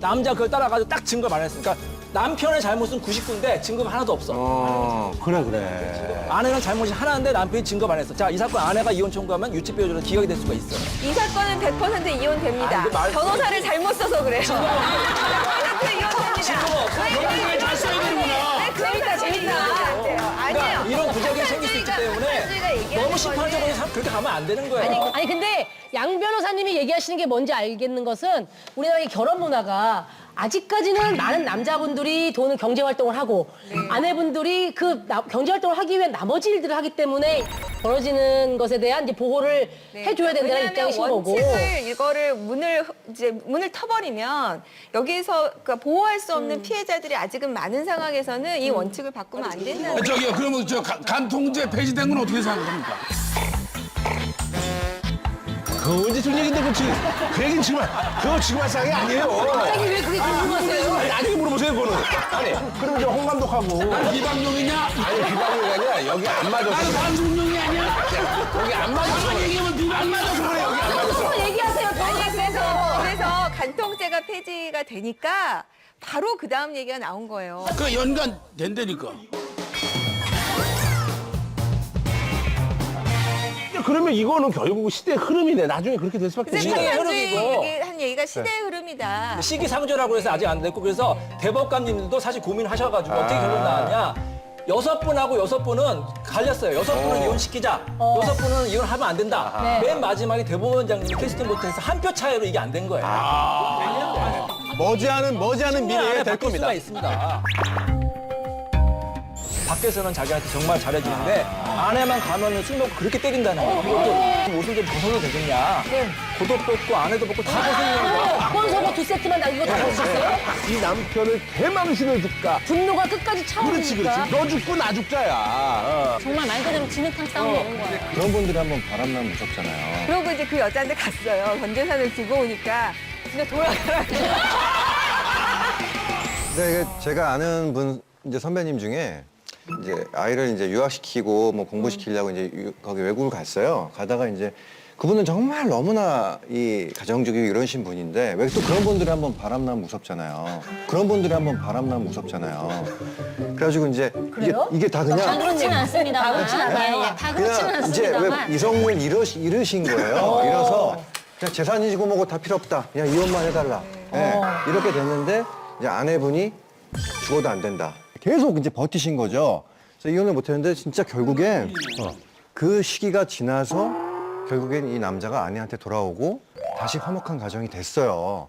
남자 그걸 따라가지고 딱 증거를 말했으니까 남편의 잘못은 99인데 증거가 하나도 없어. 그래. 아내는 잘못이 하나인데 남편이 증거 말했어. 자, 이 사건 아내가 이혼 청구하면 유치배우자로 기각이 될 수가 있어요. 이 사건은 100% 이혼됩니다. 아니, 변호사를 잘못 써서 그래요. 100% 이혼됩니다. 잘 써야 되는구나. 네, 재밌다. 그러니까 아니에요. 이런 부작용이 생길 수 있기 때문에 너무 심판적으로 그렇게 가면 안 되는 거예요. 아니 근데 양 변호사님이 얘기하시는 게 뭔지 알겠는 것은 우리나라의 결혼 문화가 아직까지는 많은 남자분들이 돈을 경제 활동을 하고 아내분들이 그 경제 활동을 하기 위해 나머지 일들을 하기 때문에 벌어지는 것에 대한 이제 보호를 해줘야 된다는 입장이신 거고. 원칙을 이거를 문을 터버리면 여기서 그러니까 보호할 수 없는 피해자들이 아직은 많은 상황에서는 이 원칙을 바꾸면 안 된다는. 저기요, 그러면 간통죄 폐지된 건 어떻게 생각합니까? 그거 언제 전 얘기인데 그 얘기는 그거 지금 할 상황이 아니에요. 갑자기 왜 그게 궁금하세요? 나중에 물어보세요, 그거는. 아니, 그럼 이제 홍 감독하고. 난 비방용이냐? 아니, 비방용이 아니라 여기 안 맞아서. 난 방송용이 아니야? 여기 안 맞아서. 나만 얘기하면 비방 안 맞아서 그래, 여기 안 맞아서. 얘기하세요. 그래서 간통죄가 폐지가 되니까 바로 그 다음 얘기가 나온 거예요. 그 연관 된다니까. 그러면 이거는 결국 시대의 흐름이네. 나중에 그렇게 될 수밖에 없네. 시대의 흐름이고. 한 얘기가 시대의 흐름이다. 시기상조라고 해서 아직 안 됐고 그래서 대법관님들도 사실 고민하셔가지고 어떻게 결론 나왔냐. 6분하고 6분은 갈렸어요. 6분은 이혼시키자. 6분은 이혼하면 안 된다. 맨 마지막에 대법원장님이 캐스팅 보트에서 한 표 차이로 이게 안 된 거예요. 머지않은 미래에 될 겁니다. 수가 있습니다. 밖에서는 자기한테 정말 잘해주는데 안에만 가면은 술 먹고 그렇게 때린다는 거예요. 이것도 옷을 좀 벗어도 되겠냐. 겉옷 벗고 안에도 벗고 다 벗어주는 거야. 콘서버 2세트만 나 이거 다 보셨어요? 이 남편을 개망신을 줄까? 분노가 끝까지 그렇지, 차오르니까. 그렇지. 너 죽고 나 죽자야. 정말 말 그대로 진흙탕 싸움이 되는 거예요. 그런 분들이 한번 바람나면 무섭잖아요. 그러고 이제 그 여자한테 갔어요. 전 재산을 두고 오니까 진짜 돌아가라고. 근데 이게 제가 아는 분 이제 선배님 중에 이제 아이를 이제 유학시키고 뭐 공부시키려고 이제 거기 외국을 갔어요. 가다가 이제 그분은 정말 너무나 이 가정적이고 이러신 분인데 왜 또 그런 분들이 한번 바람나면 무섭잖아요. 그런 분들이 한번 바람나면 무섭잖아요. 그래가지고 이제 이게 다 그냥 다 그렇지는 않습니다. 다 그렇진 않아요. 예, 다 그렇지는 그냥 이제 왜 않습니다만. 이성을 잃으신 거예요. 잃어서 그냥 재산이고 뭐고 다 필요 없다. 그냥 이혼만 해달라. 예, 이렇게 됐는데 이제 아내분이 죽어도 안 된다. 계속 이제 버티신 거죠. 그래서 이혼을 못 했는데 진짜 결국엔 그 시기가 지나서 결국엔 이 남자가 아내한테 돌아오고 다시 화목한 가정이 됐어요.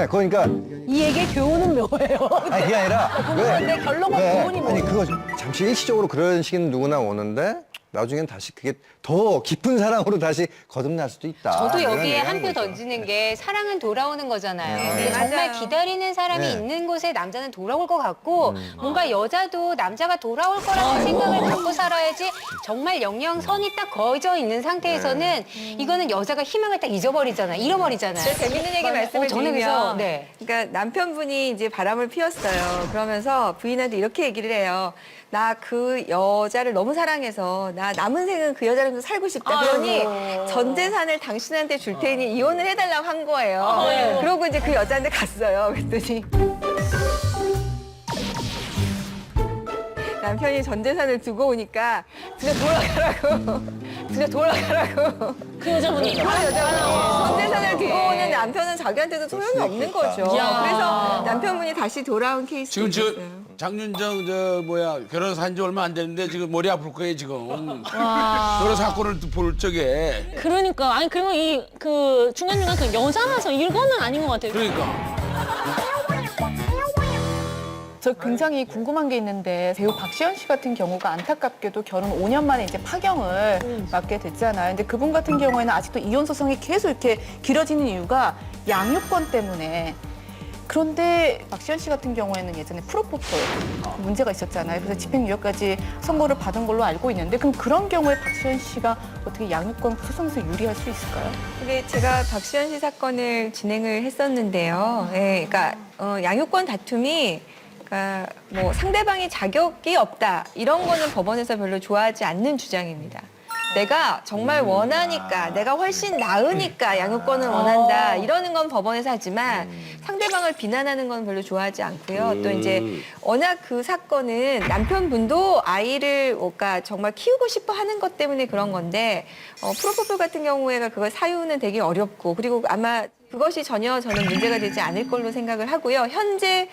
그러니까 이 얘기의 교훈은 뭐예요? 아니 그게 아니라 궁금한데 결론과 교훈이 뭐예요? 아니 그거 잠시 일시적으로 그런 시기는 누구나 오는데 나중엔 다시 그게 더 깊은 사랑으로 다시 거듭날 수도 있다. 저도 이런 여기에 얘기를 한 하는 표 거죠. 던지는 게 사랑은 돌아오는 거잖아요. 근데 맞아요. 정말 기다리는 사람이 네. 있는 곳에 남자는 돌아올 것 같고 뭔가 여자도 남자가 돌아올 거라는 생각을 갖고 살아야지 정말 영영선이 딱 거져 있는 상태에서는 이거는 여자가 희망을 딱 잊어버리잖아요. 잃어버리잖아요. 진짜 재밌는 얘기 말씀을 저는 드리면 그래서 네. 그러니까 남편분이 이제 바람을 피웠어요. 그러면서 부인한테 이렇게 얘기를 해요. 나 그 여자를 너무 사랑해서 나 남은 생은 그 여자랑 살고 싶다. 그러니 전 재산을 당신한테 줄 테니 이혼을 해달라고 한 거예요. 그러고 이제 그 여자한테 갔어요. 그랬더니 남편이 전 재산을 두고 오니까 진짜 돌아가라고. 진짜 돌아가라고. 그 여자분이. 전 재산을 두고 오는 남편은 자기한테도 소용이 없는 거죠. 이야. 그래서 남편분이 다시 돌아온 케이스. 지금 장윤정 결혼해서 한 지 얼마 안 됐는데 지금 머리 아플 거예요 지금. 여러 사건을 볼 적에. 그러니까 아니 그리고 이 그 중간중간 그 여자라서 이거는 아닌 것 같아요. 그러니까. 저 굉장히 궁금한 게 있는데 배우 박시현 씨 같은 경우가 안타깝게도 결혼 5년 만에 이제 파경을 맞게 됐잖아요. 근데 그분 같은 경우에는 아직도 이혼 소송이 계속 이렇게 길어지는 이유가 양육권 때문에. 그런데 박시현 씨 같은 경우에는 예전에 프로포폴 문제가 있었잖아요. 그래서 집행유예까지 선고를 받은 걸로 알고 있는데 그럼 그런 경우에 박시현 씨가 어떻게 양육권 소송에서 유리할 수 있을까요? 근데 제가 박시현 씨 사건을 진행을 했었는데요. 예, 그러니까 양육권 다툼이 그러니까 뭐 상대방이 자격이 없다 이런 거는 법원에서 별로 좋아하지 않는 주장입니다. 내가 정말 원하니까, 내가 훨씬 나으니까 양육권을 원한다 이러는 건 법원에서 하지만 상대방을 비난하는 건 별로 좋아하지 않고요. 또 이제 워낙 그 사건은 남편분도 아이를 그러니까 정말 키우고 싶어 하는 것 때문에 그런 건데 프로포폴 같은 경우에가 그걸 사유는 되게 어렵고 그리고 아마 그것이 전혀 저는 문제가 되지 않을 걸로 생각을 하고요. 현재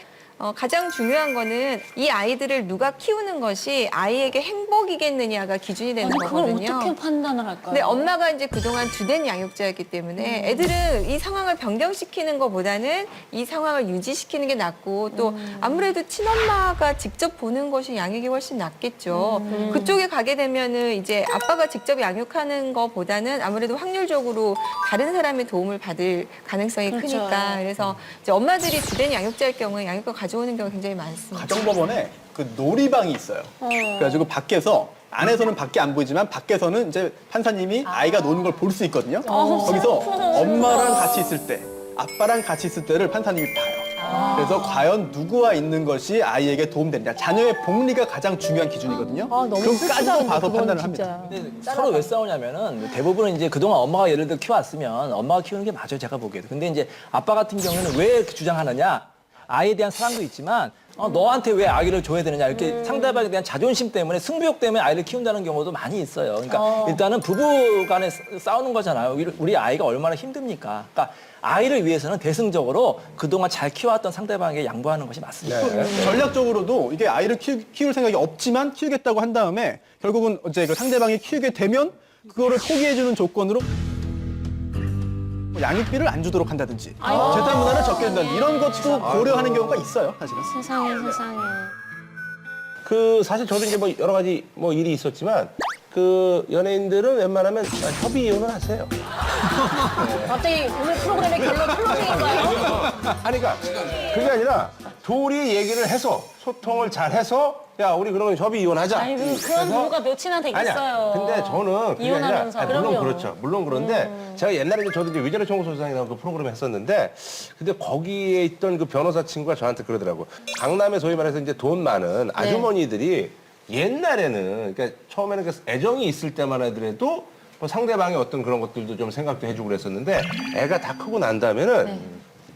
가장 중요한 거는 이 아이들을 누가 키우는 것이 아이에게 행복이겠느냐가 기준이 되는 아니, 그걸 거거든요. 어떻게 판단을 할까요? 근데 엄마가 이제 그동안 주된 양육자였기 때문에 애들은 이 상황을 변경시키는 것보다는 이 상황을 유지시키는 게 낫고 또 아무래도 친엄마가 직접 보는 것이 양육이 훨씬 낫겠죠. 그쪽에 가게 되면은 이제 아빠가 직접 양육하는 것보다는 아무래도 확률적으로 다른 사람의 도움을 받을 가능성이 그렇죠. 크니까 그래서 이제 엄마들이 주된 양육자일 경우에 양육권 가져오는 경우가 굉장히 많습니다. 가정법원에 그 놀이방이 있어요. 그래가지고 밖에서 안에서는 밖에 안 보이지만 밖에서는 이제 판사님이 아이가 노는 걸 볼 수 있거든요. 거기서 엄마랑 같이 있을 때, 아빠랑 같이 있을 때를 판사님이 봐요. 그래서 과연 누구와 있는 것이 아이에게 도움되느냐. 자녀의 복리가 가장 중요한 기준이거든요. 너무 그것까지도 봐서 판단을 합니다. 근데 서로 왜 싸우냐면은 대부분은 이제 그동안 엄마가 예를 들어 키워왔으면 엄마가 키우는 게 맞아요, 제가 보기에도. 근데 이제 아빠 같은 경우는 왜 주장하느냐? 아이에 대한 사랑도 있지만 너한테 왜 아이를 줘야 되느냐 이렇게 상대방에 대한 자존심 때문에 승부욕 때문에 아이를 키운다는 경우도 많이 있어요. 그러니까 일단은 부부 간에 싸우는 거잖아요. 우리 아이가 얼마나 힘듭니까? 그러니까 아이를 위해서는 대승적으로 그동안 잘 키워왔던 상대방에게 양보하는 것이 맞습니다. 전략적으로도 이게 아이를 키울 생각이 없지만 키우겠다고 한 다음에 결국은 이제 그 상대방이 키우게 되면 그거를 포기해주는 조건으로 양육비를 안 주도록 한다든지 재산 문화를 적게 된다든지 이런 것도 고려하는 경우가 있어요, 사실은. 세상에. 그 사실 저도 이제 뭐 여러 가지 뭐 일이 있었지만 그 연예인들은 웬만하면 협의 이혼을 하세요. 갑자기 오늘 프로그램의 결론 클로징인가요? 아니 그러니까 그게 아니라 둘이 얘기를 해서 소통을 잘 해서 야 우리 그러면 협의 이혼하자. 아니 그런 부부가 몇이나 되겠어요. 아니야. 근데 저는 그게 이혼하면서. 아니라 물론 그렇죠. 물론 그런데 제가 옛날에 이제 저도 이제 위자료 청구 소송이라는 그 프로그램을 했었는데 근데 거기에 있던 그 변호사 친구가 저한테 그러더라고. 강남에 소위 말해서 이제 돈 많은 아주머니들이 옛날에는 그러니까 처음에는 그 애정이 있을 때만 하더라도 뭐 상대방의 어떤 그런 것들도 좀 생각도 해주고 그랬었는데 애가 다 크고 난 다음에는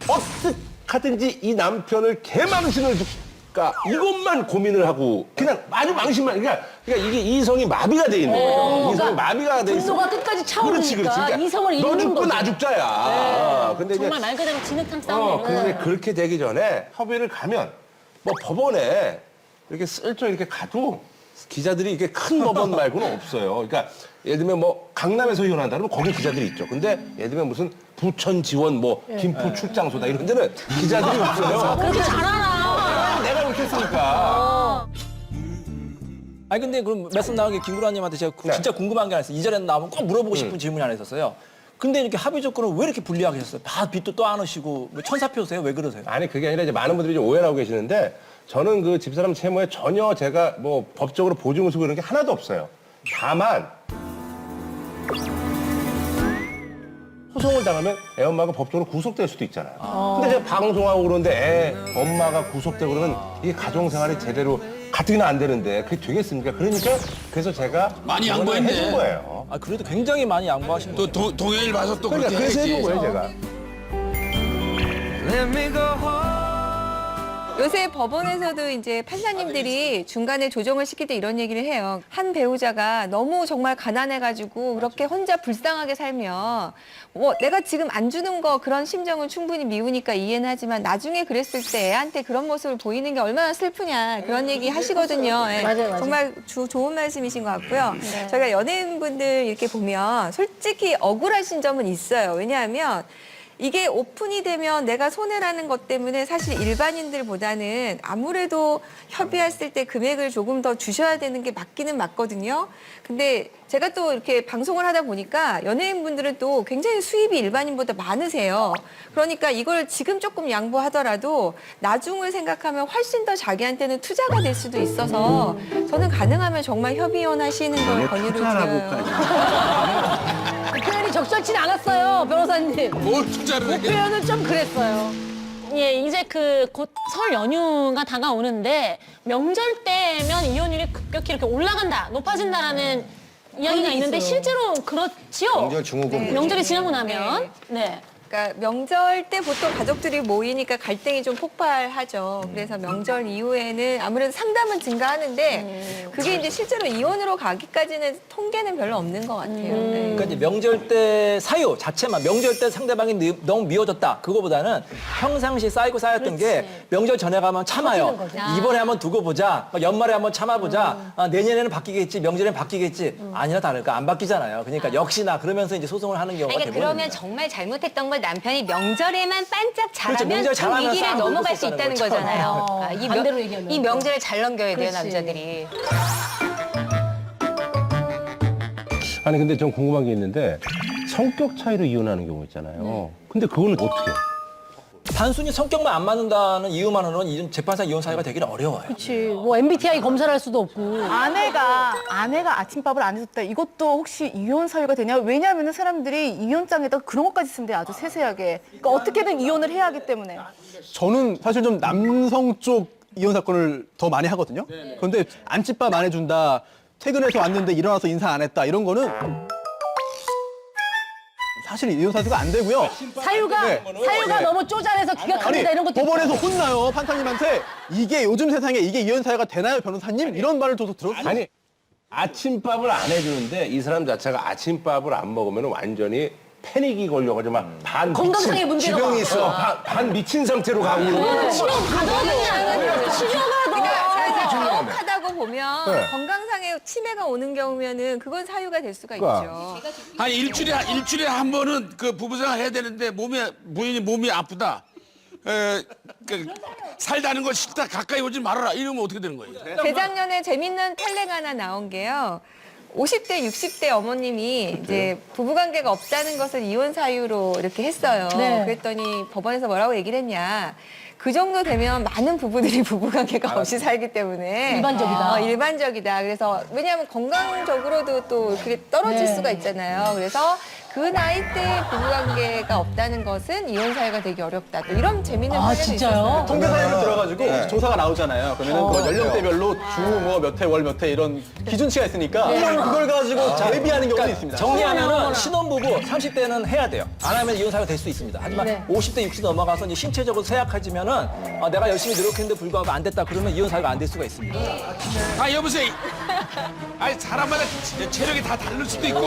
어떻게든지 이 남편을 개망신을 줄까 이것만 고민을 하고 그냥 아주 망신만 그러니까 이게 이성이 마비가 돼 있는 거죠. 이성이 마비가 돼 있어. 분노가 끝까지 차오르니까 이성을 너 잃는 죽고 거죠. 나 죽자야. 근데 정말 말 그대로 진흙탕 싸움이에요. 근데 그렇게 되기 전에 협의를 가면 뭐 법원에 이렇게 슬쩍 이렇게 가도 기자들이 이렇게 큰 법원 말고는 없어요. 그러니까 예를 들면 뭐 강남에서 이혼한다 그러면 거기 기자들이 있죠. 근데 예를 들면 무슨 부천 지원 뭐 김포 출장소다 이런 데는 기자들이 없어요. 그렇게 잘 알아. 내가 그렇게 했으니까. 아니 근데 그럼 말씀 나온 게 김구라님한테 제가 진짜 궁금한 게 하나 있어요. 이전에 나오면 꼭 물어보고 싶은 질문이 하나 있었어요. 근데 이렇게 합의 조건을 왜 이렇게 불리하게 하셨어요? 빚도 또 안 오시고 뭐 천사표세요? 왜 그러세요? 아니 그게 아니라 이제 많은 분들이 좀 오해를 하고 계시는데 저는 그 집사람 채무에 전혀 제가 뭐 법적으로 보증을 서고 이런 게 하나도 없어요. 다만 소송을 당하면 애 엄마가 법적으로 구속될 수도 있잖아요. 근데 제가 방송하고 그러는데 애 엄마가 구속되고 그러면 이게 가정생활이 제대로 가뜩이나 안 되는데 그게 되겠습니까? 그러니까 그래서 제가 많이 이번에 양보했네. 해준 거예요. 아 그래도 굉장히 많이 양보하신 거예요. 또 동해일 봐서 또 그러니까 그렇게 그래서 해야지. 해준 거예요 제가. 요새 법원에서도 이제 판사님들이 중간에 조정을 시킬 때 이런 얘기를 해요. 한 배우자가 너무 정말 가난해가지고 그렇게 혼자 불쌍하게 살면 뭐 내가 지금 안 주는 거 그런 심정은 충분히 미우니까 이해는 하지만 나중에 그랬을 때 애한테 그런 모습을 보이는 게 얼마나 슬프냐 그런 얘기 하시거든요. 예. 맞아요. 정말 좋은 말씀이신 것 같고요. 저희가 연예인분들 이렇게 보면 솔직히 억울하신 점은 있어요. 왜냐하면 이게 오픈이 되면 내가 손해라는 것 때문에 사실 일반인들보다는 아무래도 협의했을 때 금액을 조금 더 주셔야 되는 게 맞기는 맞거든요. 근데 제가 또 이렇게 방송을 하다 보니까 연예인분들은 또 굉장히 수입이 일반인보다 많으세요. 그러니까 이걸 지금 조금 양보하더라도 나중을 생각하면 훨씬 더 자기한테는 투자가 될 수도 있어서 저는 가능하면 정말 협의원 하시는 걸 권유를 드려요. 표현이 적절치는 않았어요, 변호사님. 뭘 투자를 해? 표현은 좀 그랬어요. 예, 이제 그 곧 설 연휴가 다가오는데 명절 때면 이혼율이 급격히 이렇게 올라간다, 높아진다라는 이야기가 있는데 실제로 그렇지요? 명절 증후군. 명절이 지나고 나면 네. 그러니까 명절 때 보통 가족들이 모이니까 갈등이 좀 폭발하죠. 그래서 명절 이후에는 아무래도 상담은 증가하는데 그게 이제 실제로 이혼으로 가기까지는 통계는 별로 없는 것 같아요. 네. 그러니까 이제 명절 때 사유 자체만 명절 때 상대방이 너무 미워졌다. 그거보다는 평상시 쌓이고 쌓였던 게 명절 전에 가면 참아요. 이번에 한번 두고 보자. 연말에 한번 참아보자. 내년에는 바뀌겠지. 명절에는 바뀌겠지. 아니나 다를까 안 바뀌잖아요. 그러니까 역시나 그러면서 이제 소송을 하는 경우가 그러니까 대부분입니다. 그러면 정말 잘못했던 걸 남편이 명절에만 반짝 잘하면 그렇죠. 명절 참 잘하면 위기를 싹 넘어갈 수 넘어갈 있다는 수 있다는 거잖아요. 거죠. 아, 반대로 얘기하면. 이 명절을 잘 넘겨야 돼요, 그렇지. 남자들이. 아니 근데 좀 궁금한 게 있는데 성격 차이로 이혼하는 경우 있잖아요. 근데 그거는 어떻게 해요? 단순히 성격만 안 맞는다는 이유만으로는 재판상 이혼 사유가 되기는 어려워요. 그렇지. 뭐 MBTI 검사를 할 수도 없고. 아내가 아침밥을 안 해줬다. 이것도 혹시 이혼 사유가 되냐? 왜냐하면 사람들이 이혼장에다 그런 것까지 쓴대 아주 세세하게. 그러니까 어떻게든 이혼을 해야 하기 때문에. 저는 사실 좀 남성 쪽 이혼 사건을 더 많이 하거든요. 그런데 안집밥 안 해준다, 퇴근해서 왔는데 일어나서 인사 안 했다 이런 거는 사실 이혼 사유가 안 되고요. 사유가 너무 쪼잔해서 기가 아니 갑니다 이런 것도 법원에서 있고. 혼나요 판사님한테. 이게 요즘 세상에 이게 이혼 사유가 되나요 변호사님? 이런 말을 저도 들었어요. 아니 아침밥을 안 해주는데 이 사람 자체가 아침밥을 안 먹으면 완전히 패닉이 걸려가지고 막반 건강상의 문제가 지병이 많아. 있어. 반 미친 상태로 가고 있는 치료 받아야 아니라 치료가 그러니까 정확하다고 보면 네. 건강상의 치매가 오는 경우면은 그건 사유가 될 수가 있죠. 한 일주일에 한 번은 그 부부생활 해야 되는데 부인이 몸이 아프다. 살다는 거 싫다. 가까이 오지 말아라. 이러면 어떻게 되는 거예요? 재작년에 재밌는 판례가 하나 나온 게요. 50대, 60대 어머님이 이제 부부관계가 없다는 것을 이혼 사유로 이렇게 했어요. 네. 그랬더니 법원에서 뭐라고 얘기를 했냐. 그 정도 되면 많은 부부들이 부부관계가 없이 살기 때문에 일반적이다. 일반적이다. 그래서 왜냐하면 건강적으로도 또 그게 떨어질 네. 수가 있잖아요. 그래서 그 나이 때 부부관계가 없다는 것은 이혼 사유가 되기 어렵다. 또 이런 재미있는 판례도 진짜요? 있었어요. 통계 사유를 들어가지고 네. 조사가 나오잖아요. 그러면은 그 연령대별로 주, 뭐 몇 회, 월 몇 회 이런 기준치가 있으니까 그걸 가지고 대비하는 경우도 있습니다. 정리하면은 신혼부부 30대는 해야 돼요. 안 하면 이혼 사유가 될 수 있습니다. 하지만 네. 50대, 60대 넘어가서 이제 신체적으로 쇠약해지면은 내가 열심히 노력했는데 불구하고 안 됐다 그러면 이혼 사유가 안 될 수가 있습니다. 아 여보세요. 아니 사람마다 체력이 다 다를 수도 있고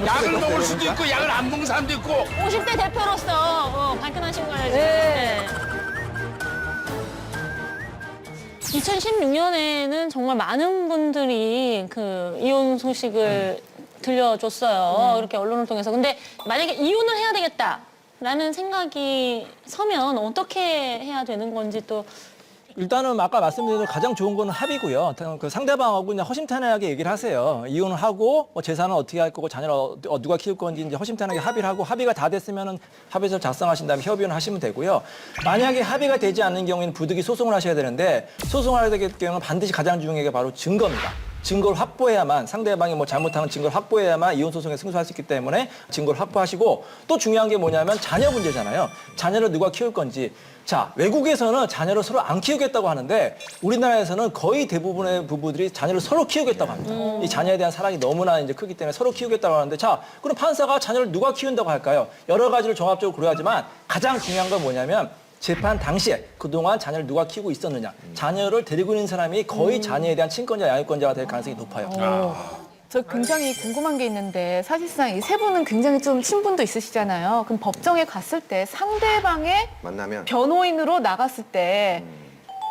약을 먹을 수도 있고 약을 안 먹는 사람도 있고 50대 대표로서 발끈하신 거예요. 네. 2016년에는 정말 많은 분들이 그 이혼 소식을 들려줬어요. 이렇게 언론을 통해서. 근데 만약에 이혼을 해야 되겠다라는 생각이 서면 어떻게 해야 되는 건지 또 일단은 아까 말씀드린 대로 가장 좋은 거는 합의고요. 그 상대방하고 그냥 허심탄회하게 얘기를 하세요. 이혼을 하고 뭐 재산은 어떻게 할 거고 자녀를 누가 키울 건지 이제 허심탄회하게 합의를 하고 합의가 다 됐으면은 합의서를 작성하신 다음에 협의를 하시면 되고요. 만약에 합의가 되지 않는 경우에는 부득이 소송을 하셔야 되는데 소송을 하게 될 경우는 반드시 가장 중요한 게 바로 증거입니다. 증거를 확보해야만 상대방이 뭐 잘못하는 증거를 확보해야만 이혼 소송에 승소할 수 있기 때문에 증거를 확보하시고 또 중요한 게 뭐냐면 자녀 문제잖아요. 자녀를 누가 키울 건지. 자, 외국에서는 자녀를 서로 안 키우겠다고 하는데 우리나라에서는 거의 대부분의 부부들이 자녀를 서로 키우겠다고 합니다. 이 자녀에 대한 사랑이 너무나 이제 크기 때문에 서로 키우겠다고 하는데 자, 그럼 판사가 자녀를 누가 키운다고 할까요? 여러 가지를 종합적으로 고려하지만 가장 중요한 건 뭐냐면 재판 당시에 그동안 자녀를 누가 키우고 있었느냐. 자녀를 데리고 있는 사람이 거의 자녀에 대한 친권자, 양육권자가 될 가능성이 높아요. 저 굉장히 궁금한 게 있는데 사실상 이 세 분은 굉장히 좀 친분도 있으시잖아요. 그럼 법정에 갔을 때 상대방의 만나면 변호인으로 나갔을 때